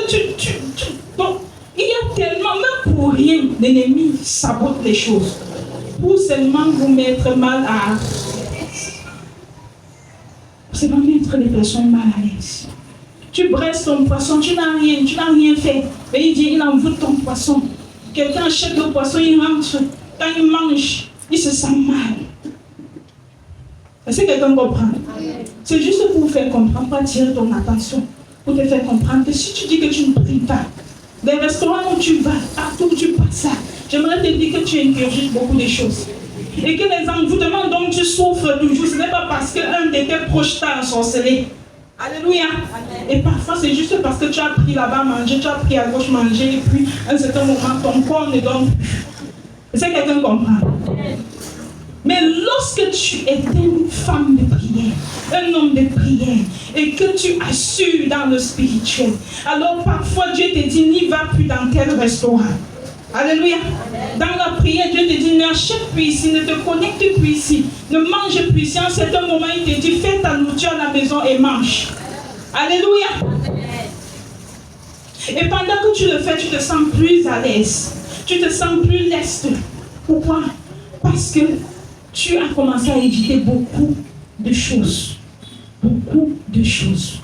bon, il y a tellement, même pour rien, l'ennemi sabote les choses. Pour seulement vous mettre mal à... C'est pas mettre les personnes mal à l'aise. Tu bresses ton poisson, tu n'as rien fait. Mais il dit, il envoûte ton poisson. Quelqu'un achète le poisson, il rentre. Quand il mange, il se sent mal. Est-ce que quelqu'un comprend? C'est juste pour vous faire comprendre, pour attirer ton attention, pour te faire comprendre que si tu dis que tu ne pries pas, les restaurants où tu vas, partout où tu passes, j'aimerais te dire que tu ingurgites beaucoup de choses. Et que les envoûtements dont tu souffres toujours, ce n'est pas parce qu'un de tes proches t'a ensorcelé. Alléluia. Et parfois, c'est juste parce que tu as pris là-bas manger, tu as pris à gauche manger, et puis à un certain moment, ton corps ne donne plus. Est-ce que quelqu'un comprend? Mais lorsque tu es une femme de prière, un homme de prière, et que tu assures dans le spirituel, alors parfois Dieu te dit, n'y va plus dans tel restaurant. Alléluia. Dans la prière, Dieu te dit, n'achète plus ici, ne te connecte plus ici, ne mange plus ici. En un certain moment, il te dit, fais ta nourriture à la maison et mange. Alléluia. Et pendant que tu le fais, tu te sens plus à l'aise. Tu te sens plus leste. Pourquoi? Parce que tu as commencé à éviter beaucoup de choses. Beaucoup de choses.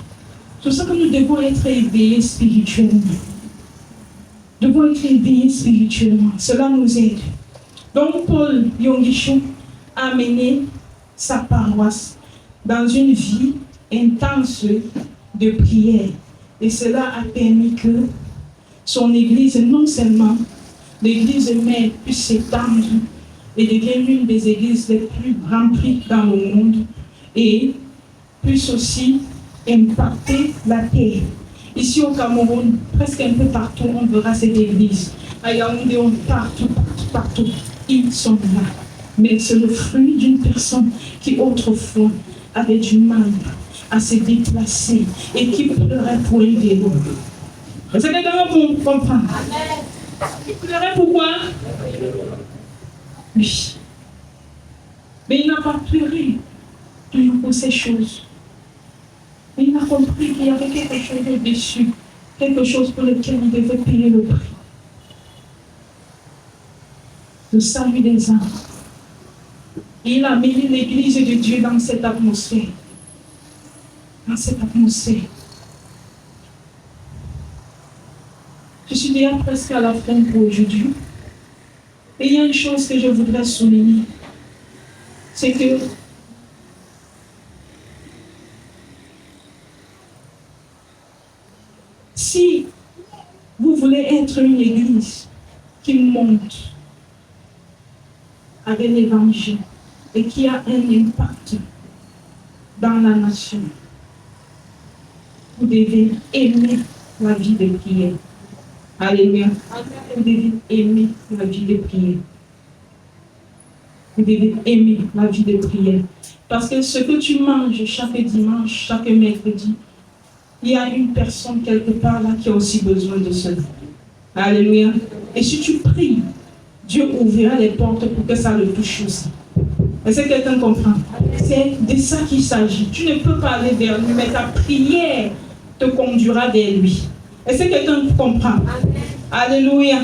C'est pour ça que nous devons être éveillés spirituellement. Nous devons être éveillés spirituellement. Cela nous aide. Donc Paul Yonggi a mené sa paroisse dans une vie intense de prière. Et cela a permis que son église, non seulement l'église mère, puisse s'étendre et devienne l'une des églises les plus remplies dans le monde et puisse aussi impacter la terre. Ici au Cameroun, presque un peu partout, on verra cette église. À Yaoundé, partout, ils sont là. Mais c'est le fruit d'une personne qui autrefois avait du mal à se déplacer et qui pleurait pour un vélo. C'est quelqu'un pour comprendre. Il pleurait pourquoi? Oui. Mais il n'a pas pleuré pour ces choses. Mais il a compris qu'il y avait quelque chose au-dessus, quelque chose pour lequel il devait payer le prix. Le salut des âmes. Et il a mis l'église de Dieu dans cette atmosphère. Dans cette atmosphère. Je suis déjà presque à la fin pour aujourd'hui. Et il y a une chose que je voudrais souligner. C'est que si vous voulez être une église qui monte avec l'évangile et qui a un impact dans la nation, vous devez aimer la vie de prière. Alléluia. Vous devez aimer la vie de prière. Vous devez aimer la vie de prière. Parce que ce que tu manges chaque dimanche, chaque mercredi, il y a une personne quelque part là qui a aussi besoin de cela. Alléluia. Et si tu pries, Dieu ouvrira les portes pour que ça le touche aussi. Est-ce que quelqu'un comprend? C'est de ça qu'il s'agit. Tu ne peux pas aller vers lui, mais ta prière te conduira vers lui. Est-ce que quelqu'un comprend? Alléluia.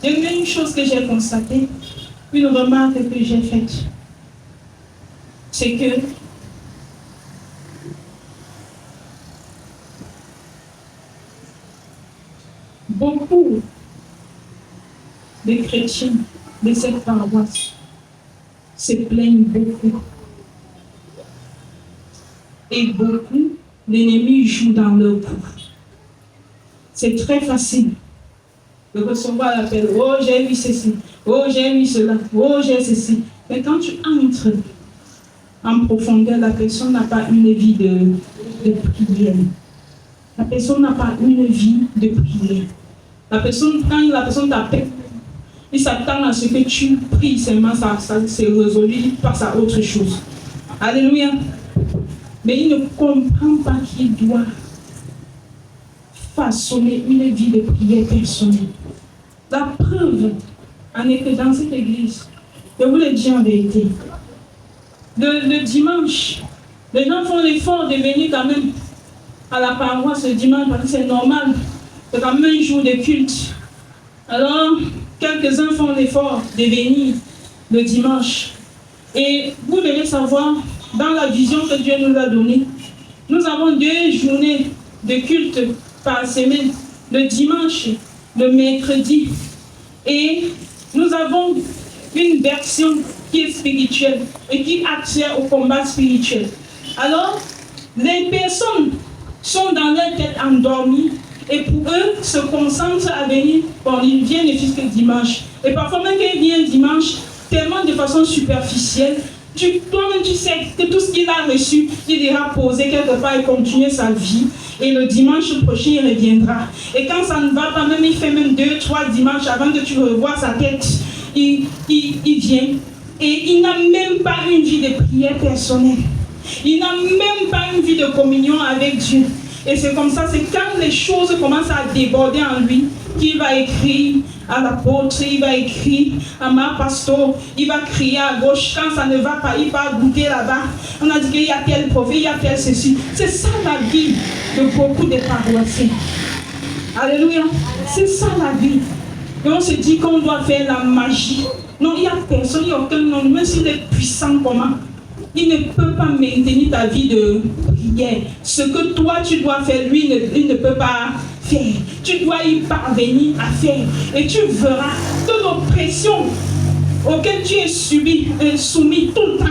Il y a une chose que j'ai constatée, une remarque que j'ai faite, c'est que beaucoup des chrétiens de cette paroisse se plaignent beaucoup. Et beaucoup, l'ennemi joue dans leur cou. C'est très facile de recevoir l'appel. Oh, j'ai vu ceci. Oh, j'ai vu cela. Oh, j'ai ceci. Mais quand tu entres en profondeur, la personne n'a pas une vie de prière. La personne n'a pas une vie de prière. Quand la personne t'appelle, il s'attend à ce que tu pries seulement, ça c'est résolu, il passe à autre chose. Alléluia. Mais il ne comprend pas qu'il doit façonner une vie de prière personnelle. La preuve en est que dans cette église, je vous le dis en vérité, le dimanche, les gens font l'effort de venir quand même à la paroisse le dimanche parce que c'est normal, c'est quand même un jour de culte. Alors, quelques-uns font l'effort de venir le dimanche. Et vous devez savoir, dans la vision que Dieu nous a donnée, nous avons 2 journées de culte par semaine, le dimanche, le mercredi. Et nous avons une version qui est spirituelle et qui attire au combat spirituel. Alors, les personnes sont dans leur tête endormies et pour eux, se concentrent à venir. Bon, ils viennent jusqu'au dimanche. Et parfois, même quand ils viennent dimanche, tellement de façon superficielle, toi-même tu sais que tout ce qu'il a reçu, il ira poser quelque part et continuer sa vie. Et le dimanche prochain, il reviendra. Et quand ça ne va pas, même il fait même 2, 3 dimanches avant que tu revoies sa tête, il vient. Et il n'a même pas une vie de prière personnelle. Il n'a même pas une vie de communion avec Dieu. Et c'est comme ça, c'est quand les choses commencent à déborder en lui qu'il va écrire à l'apôtre, il va écrire à ma pasteur, il va crier à gauche. Quand ça ne va pas, il va goûter là-bas. On a dit qu'il y a tel prophète, il y a tel ceci. C'est ça la vie de beaucoup de paroissiens. Alléluia. C'est ça la vie. Et on se dit qu'on doit faire la magie. Non, il n'y a personne, il n'y a aucun nom, même s'il est puissant comment. Il ne peut pas maintenir ta vie de prière. Ce que toi tu dois faire, lui, il ne peut pas faire. Tu dois y parvenir à faire. Et tu verras que l'oppression auquel tu es soumis tout le temps.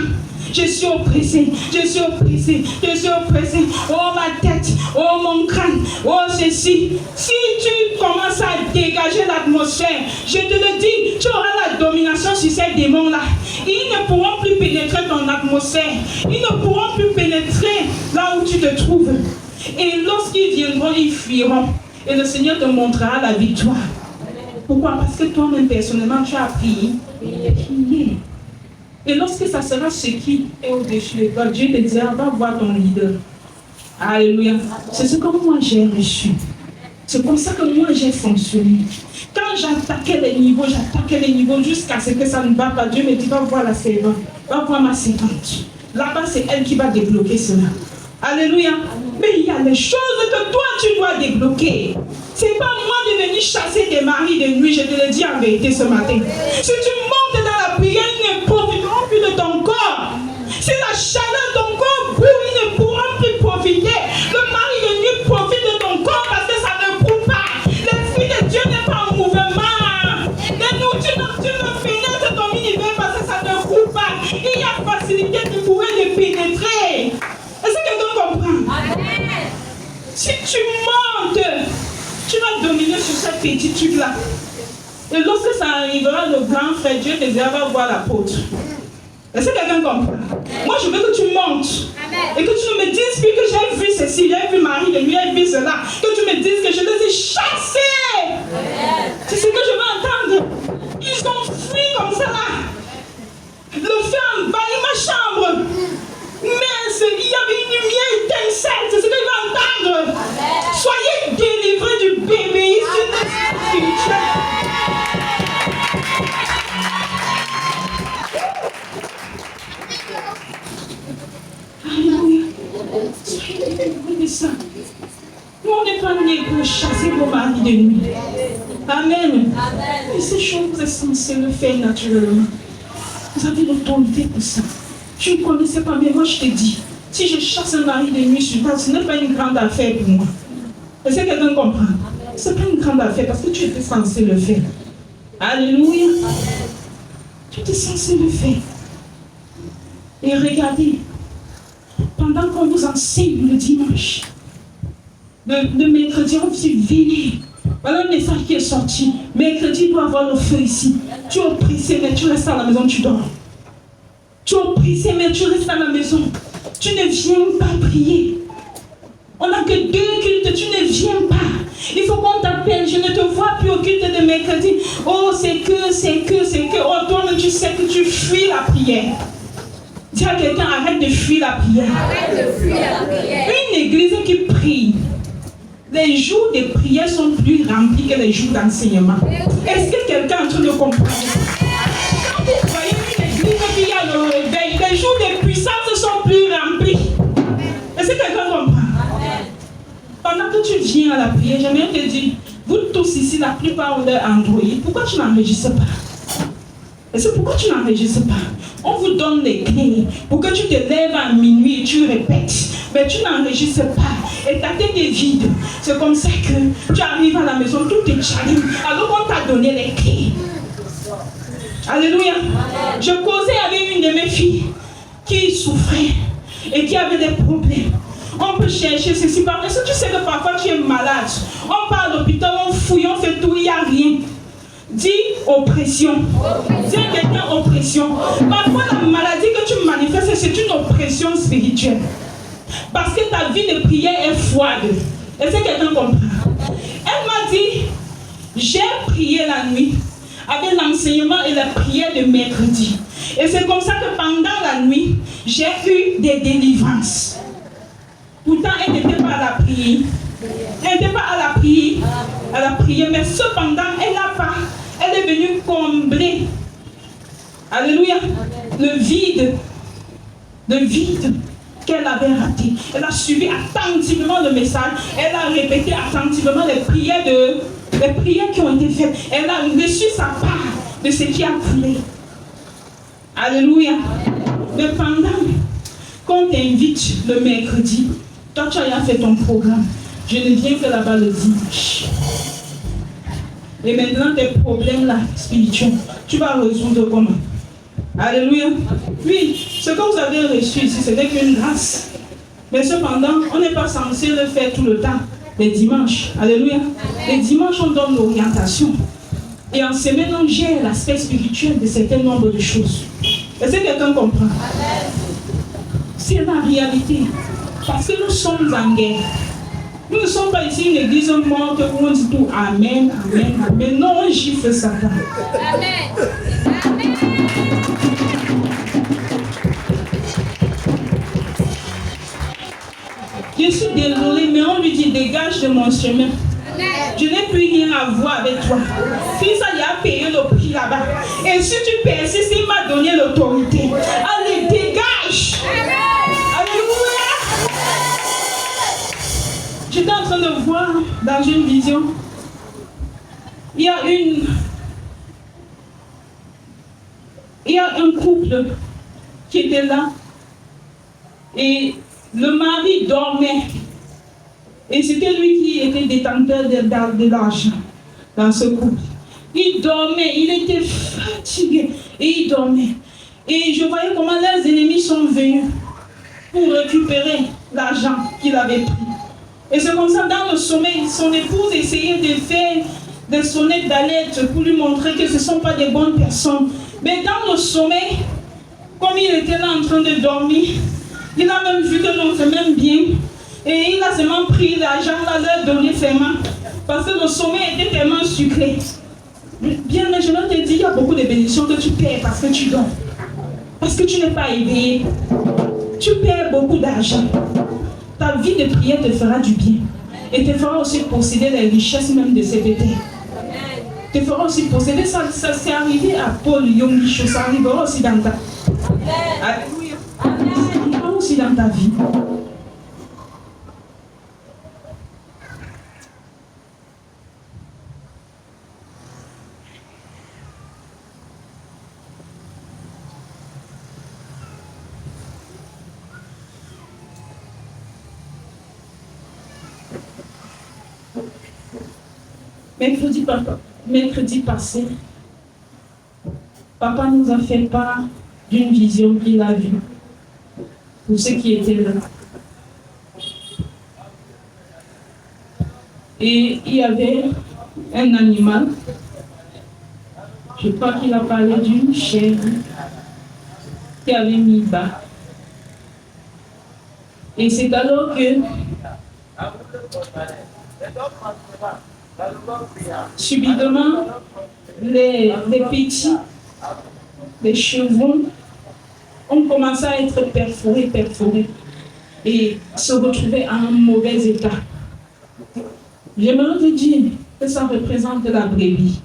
Je suis oppressé, je suis oppressé, je suis oppressé. Oh ma tête, oh mon crâne, oh ceci. Si tu commences à dégager l'atmosphère, je te le dis, tu auras la domination sur ces démons-là. Ils ne pourront plus pénétrer ton atmosphère. Ils ne pourront plus pénétrer là où tu te trouves. Et lorsqu'ils viendront, ils fuiront. Et le Seigneur te montrera la victoire. Pourquoi? Parce que toi-même, personnellement, tu as prié. Prié. Et lorsque ça sera ce qui est au-dessus de toi, Dieu te dira, va voir ton leader. Alléluia. C'est ce que moi j'ai reçu. C'est comme ça que moi j'ai fonctionné. Quand j'attaquais les niveaux jusqu'à ce que ça ne va pas, Dieu me dit, va voir la servante, va voir ma servante. Là-bas, c'est elle qui va débloquer cela. Alléluia. Mais il y a des choses que toi, tu dois débloquer. Ce n'est pas moi de venir chasser des maris de nuit, je te le dis en vérité ce matin. Si tu montes dans la prière, ils ne profiteront plus de ton corps. Si la chaleur de ton corps brûle, ils ne pourront plus profiter. Le mari de nuit profite de ton corps parce que ça ne brûle pas. L'Esprit de Dieu n'est pas en mouvement. Et nous, tu ne pénètres ton univers parce que ça ne brûle pas. Il y a facilité de pouvoir le pénétrer. Est-ce que quelqu'un comprend? Amen. Si tu montes, tu vas dominer sur cette petite truc-là. Et lorsque ça arrivera, le grand frère Dieu te dira, va voir l'apôtre. Est-ce que quelqu'un comprend? Moi, je veux que tu montes. Amen. Et que tu ne me dises plus que j'ai vu ceci, j'ai vu Marie de lui, j'ai vu cela. Que tu me dises que je les ai chassés. C'est ce que je veux entendre. Ils ont fui comme ça là. Le feu envahit ma chambre. Mais il y avait une lumière étincelle, c'est ce que je veux entendre. Amen. Soyez délivrés du bébéisme spirituel. Alléluia. Soyez délivrés de ça. Nous, on n'est pas nés pour chasser vos maris de nuit. Amen. Et ces choses, vous êtes censés le faire naturellement. Vous avez l'autorité pour ça. Je ne connaissais pas, mais moi je te dis, si je chasse un mari de nuit sur toi, ce n'est pas une grande affaire pour moi. Est-ce que quelqu'un comprend? Ce n'est pas une grande affaire parce que tu étais censé le faire. Alléluia. Tu es censé le faire. Et regardez, pendant qu'on vous enseigne le dimanche, le mercredi, on dit venez. Voilà le message qui est sorti. Mercredi, il doit avoir le feu ici. Tu es oppressé, mais tu restes à la maison, tu dors. Tu es oppressé, mais tu restes à la maison. Tu ne viens pas prier. On n'a que 2 cultes, tu ne viens pas. Il faut qu'on t'appelle. Je ne te vois plus au culte de mercredi. Oh, c'est que. Oh, toi-même, tu sais que tu fuis la prière. Dis à quelqu'un, arrête de fuir la prière. Arrête de fuir la prière. Une église qui prie, les jours de prière sont plus remplis que les jours d'enseignement. Est-ce que quelqu'un est en train de comprendre? Quand vous voyez une église qui a le réveil, les jours de puissance sont plus remplis. Est-ce que quelqu'un comprend? Pendant que tu viens à la prière, j'aimerais te dire, vous tous ici, la plupart ont leur Android. Pourquoi tu n'enregistres pas? Et c'est pourquoi tu n'enregistres pas? On vous donne les clés pour que tu te lèves à minuit et tu répètes. Mais tu n'enregistres pas. Et ta tête est vide. C'est comme ça que tu arrives à la maison, tout est challenge. Alors on t'a donné les clés. Alléluia. Je causais avec une de mes filles qui souffrait et qui avait des problèmes. On peut chercher ceci par parce que tu sais que parfois tu es malade. On part à l'hôpital, on fouille, on fait tout, il n'y a rien. Dis oppression. Dis à quelqu'un oppression. Parfois la maladie que tu manifestes, c'est une oppression spirituelle. Parce que ta vie de prière est froide. Est-ce que quelqu'un comprend? Elle m'a dit, j'ai prié la nuit avec l'enseignement et la prière de mercredi. Et c'est comme ça que pendant la nuit, j'ai eu des délivrances. Pourtant, elle n'était pas à la prière. Elle n'était pas à la prière, mais cependant, elle est venue combler, alléluia, le vide qu'elle avait raté. Elle a suivi attentivement le message, elle a répété attentivement les prières qui ont été faites. Elle a reçu sa part de ce qui a coulé. Alléluia. Mais pendant qu'on t'invite le mercredi, toi tu as déjà fait ton programme. Je ne viens que là-bas le dimanche. Et maintenant, tes problèmes là, spirituels, tu vas résoudre comment? Alléluia. Oui, ce que vous avez reçu ici, c'était qu'une grâce. Mais cependant, on n'est pas censé le faire tout le temps, les dimanches. Alléluia. Les dimanches, on donne l'orientation. Et en semaine, on gère l'aspect spirituel de certain nombre de choses. Est-ce que quelqu'un comprend? C'est la réalité. Parce que nous sommes en guerre. Nous ne sommes pas ici une église morte où on dit tout Amen, Amen, Amen. Non, on gifle Satan. Amen. Amen. Je suis désolée, mais on lui dit dégage de mon chemin. Je n'ai plus rien à voir avec toi. Si ça y a payé le prix là-bas. Et si tu persistes, il m'a donné l'autorité. Allez, dégage. Alléluia. J'étais en train de voir dans une vision. Il y a un couple qui était là. Et le mari dormait. Et c'était lui qui était détenteur de l'argent dans ce couple. Il dormait, il était fatigué et il dormait. Et je voyais comment leurs ennemis sont venus pour récupérer l'argent qu'il avait pris. Et c'est comme ça, dans le sommeil, son épouse essayait de faire des sonnettes d'alerte pour lui montrer que ce ne sont pas des bonnes personnes. Mais dans le sommeil, comme il était là en train de dormir, il a même vu que non, c'est même bien. Et il a seulement pris l'argent, là, leur donné seulement. Parce que le sommeil était tellement sucré. Bien, mais je te dis, il y a beaucoup de bénédictions que tu perds parce que tu dors. Parce que tu n'es pas éveillé. Tu perds beaucoup d'argent. Ta vie de prière te fera du bien. Et te fera aussi posséder les richesses même de cette terre. Te fera aussi posséder, ça c'est arrivé à Paul Yongicho, ça arrivera aussi dans ta... Alléluia. Ça arrivera aussi dans ta vie. Mercredi passé, Papa nous a fait part d'une vision qu'il a vue pour ceux qui étaient là. Et il y avait un animal, je crois qu'il a parlé d'une chèvre qui avait mis bas. Et c'est alors que subitement les petits, les chevaux ont commencé à être perforés et se retrouver en mauvais état. J'aimerais te dire que ça représente la brebis.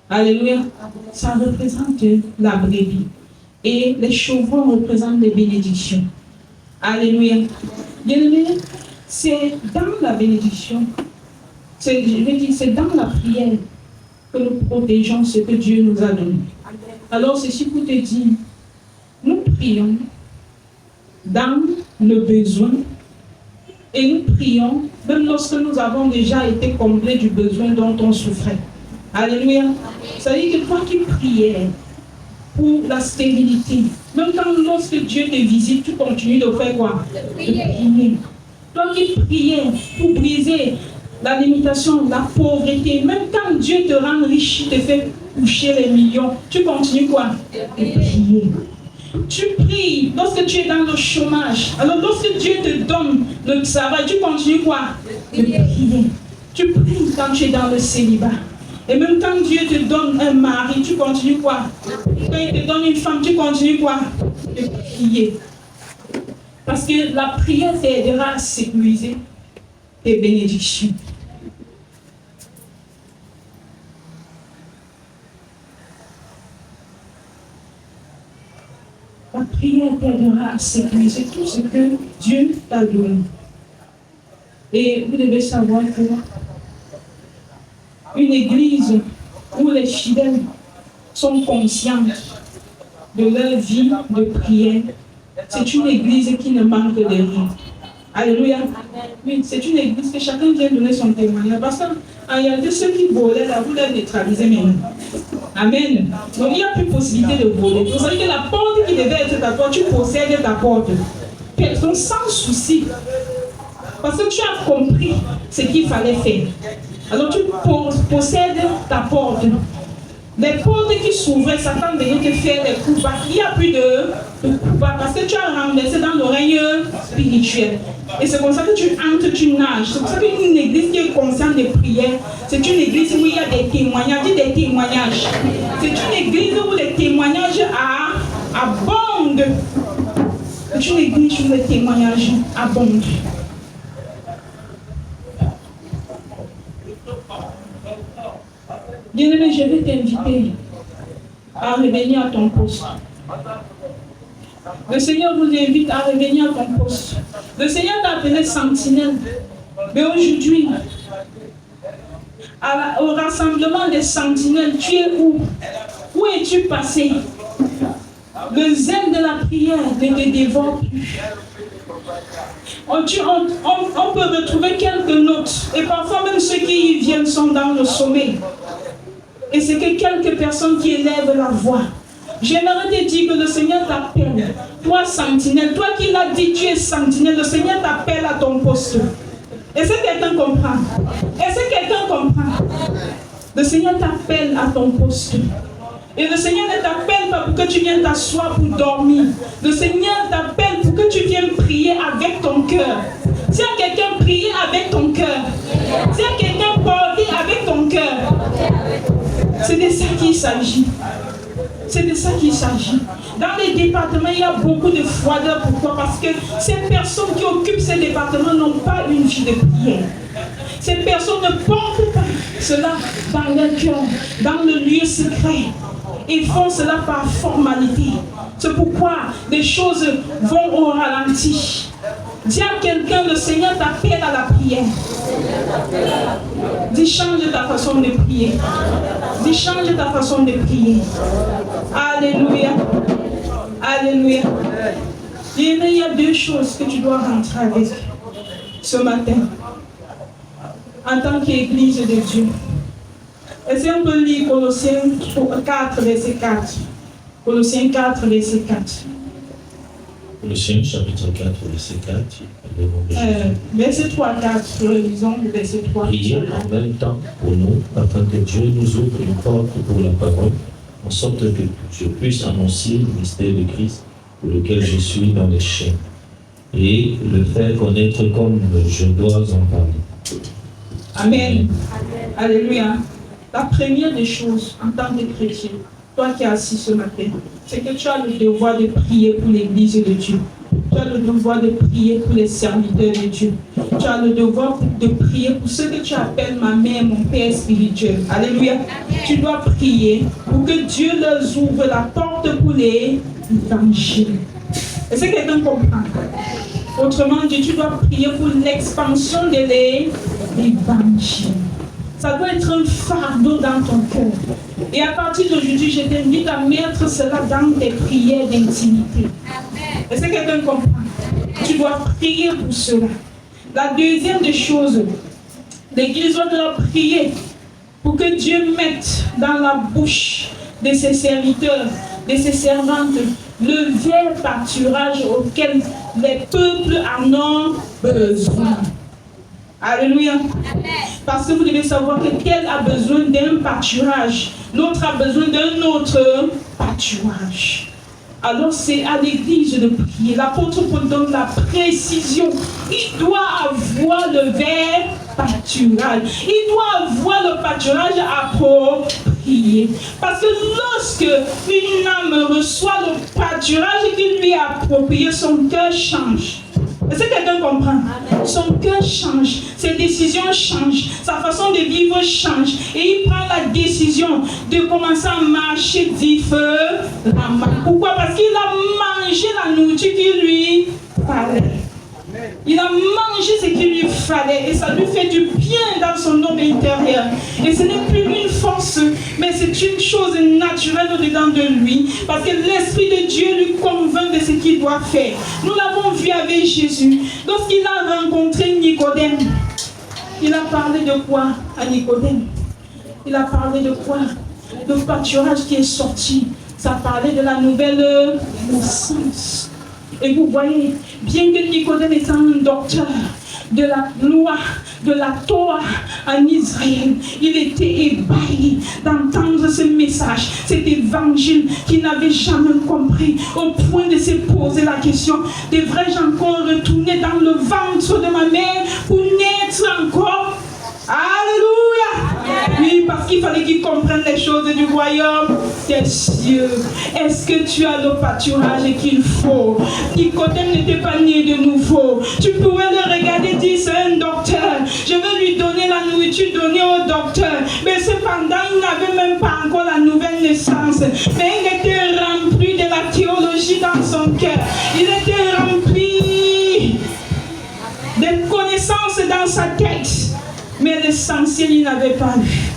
Alléluia. Ça représente la brebis. Et les chevaux représentent les bénédictions. Alléluia. Bien-aimé, c'est dans la bénédiction, c'est dans la prière que nous protégeons ce que Dieu nous a donné. Alors, ceci pour te dire, nous prions dans le besoin et nous prions même lorsque nous avons déjà été comblés du besoin dont on souffrait. Alléluia. Ça veut dire que toi qui priais pour la stérilité, même quand lorsque Dieu te visite, tu continues de faire quoi? De prier. Toi qui priais pour briser la limitation, la pauvreté, même quand Dieu te rend riche, il te fait coucher les millions, tu continues quoi? De prier. Tu pries lorsque tu es dans le chômage. Alors lorsque Dieu te donne le travail, tu continues quoi? De prier. Tu pries quand tu es dans le célibat. Et même quand Dieu te donne un mari, tu continues quoi? Quand il te donne une femme, tu continues quoi? De prier. Parce que la prière t'aidera à sécuriser tes bénédictions. La prière t'aidera à sécuriser tout ce que Dieu t'a donné. Et vous devez savoir que une église où les fidèles sont conscients de leur vie de prière, c'est une église qui ne manque de rien. Alléluia. Oui, c'est une église que chacun vient donner son témoignage. Parce qu'en réalité, ceux qui volaient là, vous les neutralisez maintenant. Amen. Donc il n'y a plus possibilité de voler. Vous savez que la porte qui devait être ta porte, tu possèdes ta porte. Donc sans souci. Parce que tu as compris ce qu'il fallait faire. Alors tu possèdes ta porte. Les portes qui s'ouvraient, Satan venait te faire des coups bas. Il n'y a plus de coups bas parce que tu as renversé dans l'oreille spirituelle. Et c'est comme ça que tu entres, tu nages. C'est pour ça qu'une église qui est consciente des prières, c'est une église où il y a des témoignages. Des témoignages. C'est une église où les témoignages abondent. C'est une église où les témoignages abondent. Bien-aimé, je vais t'inviter à revenir à ton poste. Le Seigneur vous invite à revenir à ton poste. Le Seigneur t'a appelé sentinelle. Mais aujourd'hui, au rassemblement des sentinelles, tu es où? Où es-tu passé? Le zèle de la prière ne te dévore plus. On peut retrouver quelques notes. Et parfois même ceux qui y viennent sont dans le sommeil. Et c'est que quelques personnes qui élèvent la voix. J'aimerais te dire que le Seigneur t'appelle. Toi, sentinelle, toi qui l'as dit, tu es sentinelle. Le Seigneur t'appelle à ton poste. Est-ce que quelqu'un comprend? Est-ce que quelqu'un comprend? Le Seigneur t'appelle à ton poste. Et le Seigneur ne t'appelle pas pour que tu viennes t'asseoir pour dormir. Le Seigneur t'appelle pour que tu viennes prier avec ton cœur. Si y a quelqu'un prier avec ton cœur, si y a quelqu'un parler avec ton cœur, c'est de ça qu'il s'agit. C'est de ça qu'il s'agit. Dans les départements, il y a beaucoup de froideur. Pourquoi? Parce que ces personnes qui occupent ces départements n'ont pas une vie de prière. Ces personnes ne portent pas cela dans leur cœur, dans le lieu secret. Ils font cela par formalité. C'est pourquoi les choses vont au ralenti. Dis à quelqu'un, le Seigneur t'appelle à la prière. Dis, change ta façon de prier. Dis, change ta façon de prier. Alléluia. Alléluia. Il y a deux choses que tu dois rentrer avec ce matin. En tant qu'Église de Dieu. Essayons de lire Colossiens 4, verset 4. Colossiens 4, verset 4. Colossiens chapitre 4, verset 4. Au nom de Jésus. Verset 3 à 4, lisons le verset 3. Priez en même temps pour nous, afin que Dieu nous ouvre une porte pour la parole, en sorte que je puisse annoncer le mystère de Christ, pour lequel je suis dans les chaînes, et le faire connaître comme je dois en parler. Amen. Alléluia. La première des choses, en tant que chrétien, toi qui es assis ce matin, c'est que tu as le devoir de prier pour l'Église de Dieu. Tu as le devoir de prier pour les serviteurs de Dieu. Tu as le devoir de prier pour ceux que tu appelles ma mère, mon père spirituel. Alléluia. Tu dois prier pour que Dieu leur ouvre la porte pour l'évangile. Est-ce que quelqu'un comprend? Autrement dit, tu dois prier pour l'expansion de l'évangile. Ça doit être un fardeau dans ton cœur. Et à partir d'aujourd'hui, je t'invite à mettre cela dans tes prières d'intimité. Est-ce que quelqu'un comprend? Tu dois prier pour cela. La deuxième des choses, l'Église doit prier pour que Dieu mette dans la bouche de ses serviteurs, de ses servantes, le vrai pâturage auquel les peuples en ont besoin. Alléluia. Parce que vous devez savoir que tel a besoin d'un pâturage, l'autre a besoin d'un autre pâturage. Alors c'est à l'Église de prier. L'apôtre Paul donne la précision. Il doit avoir le vrai pâturage. Il doit avoir le pâturage approprié. Parce que lorsque une âme reçoit le pâturage qui lui est approprié, son cœur change. Est-ce que quelqu'un comprend? Son cœur change, ses décisions changent, sa façon de vivre change. Et il prend la décision de commencer à marcher différemment. Pourquoi? Parce qu'il a mangé la nourriture qui lui fallait. Il a mangé ce qu'il lui fallait et ça lui fait du bien dans son homme intérieur. Et ce n'est plus une force, mais c'est une chose naturelle au-dedans de lui. Parce que l'Esprit de Dieu lui convainc de ce qu'il doit faire. Nous l'avons vu avec Jésus. Lorsqu'il a rencontré Nicodème, il a parlé de quoi à Nicodème? Il a parlé de quoi? Le pâturage qui est sorti. Ça parlait de la nouvelle naissance. Et vous voyez, bien que Nicodème était un docteur de la loi, de la Torah en Israël, il était ébahi d'entendre ce message, cet évangile qu'il n'avait jamais compris, au point de se poser la question, devrais-je encore retourner dans le ventre de ma mère pour naître encore? Alléluia! Oui, parce qu'il fallait qu'il comprenne les choses du royaume des cieux. Est-ce que tu as le pâturage qu'il faut? Nicodème n'était pas né de nouveau. Tu pouvais le regarder et dire c'est un docteur. Je vais lui donner la nourriture donnée au docteur. Mais cependant, il n'avait même pas encore la nouvelle naissance. Mais il était rempli de la théologie dans son cœur. Il était rempli de connaissances dans sa tête. Mais l'essentiel, il n'avait pas vu.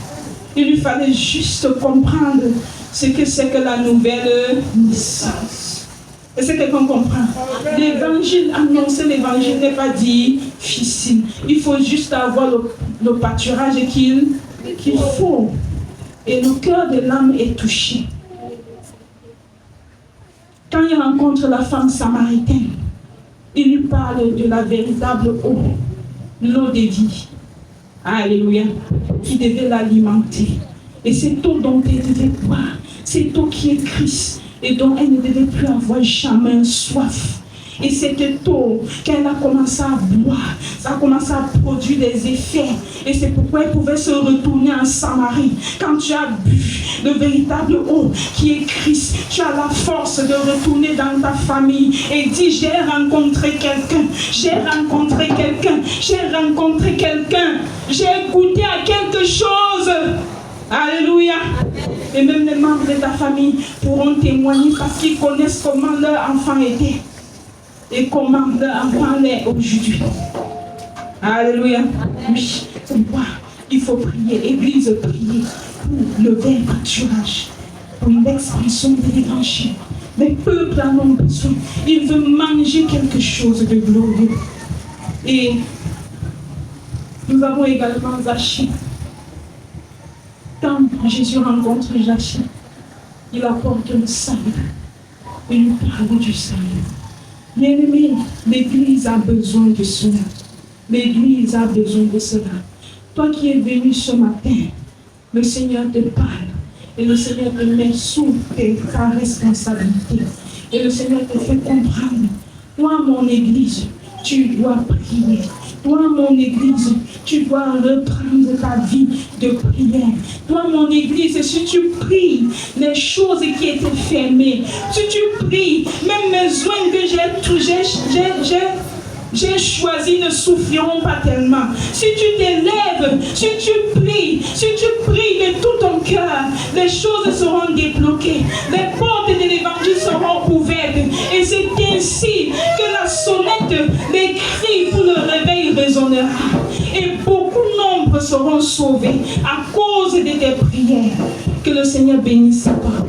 Il lui fallait juste comprendre ce que c'est que la nouvelle naissance. Est-ce que quelqu'un comprend? L'évangile, annoncer l'évangile n'est pas difficile. Il faut juste avoir le pâturage qu'il faut. Et le cœur de l'âme est touché. Quand il rencontre la femme samaritaine, il lui parle de la véritable eau, l'eau de vie. Alléluia. Qui devait l'alimenter. Et cette eau dont elle devait boire, cette eau qui est Christ et dont elle ne devait plus avoir jamais soif. Et cette eau, quand elle a commencé à boire, ça a commencé à produire des effets. Et c'est pourquoi elle pouvait se retourner en Samarie. Quand tu as bu le véritable eau qui est Christ, tu as la force de retourner dans ta famille et dire j'ai rencontré quelqu'un, j'ai rencontré quelqu'un, j'ai rencontré quelqu'un, j'ai goûté à quelque chose. Alléluia. Et même les membres de ta famille pourront témoigner parce qu'ils connaissent comment leur enfant était. Et comment leur enfant l'est aujourd'hui. Alléluia. Oui, c'est pourquoi il faut prier. Église, prier pour le vrai pâturage, pour l'expansion de l'évangile. Les peuples en ont besoin. Ils veulent manger quelque chose de glorieux. Et nous avons également Zaché. Quand Jésus rencontre Zaché, Il apporte le salut. Il nous parle du salut. Bien-aimé, l'Église a besoin de cela. L'Église a besoin de cela. Toi qui es venu ce matin, le Seigneur te parle. Et le Seigneur te met sous ta responsabilité. Et le Seigneur te fait comprendre. Toi, mon Église, tu dois prier. Toi, mon Église, tu dois reprendre ta vie de prière. Toi, mon Église, si tu pries les choses qui étaient fermées, si tu pries, même mes soins que j'ai choisi ne souffriront pas tellement. Si tu t'élèves, si tu pries de tout ton cœur, les choses seront débloquées. Les portes de l'évangile seront ouvertes. Et c'est ainsi que la sonnette, les cris pour le réveil résonnera. Et beaucoup nombre seront sauvés à cause de tes prières. Que le Seigneur bénisse toi.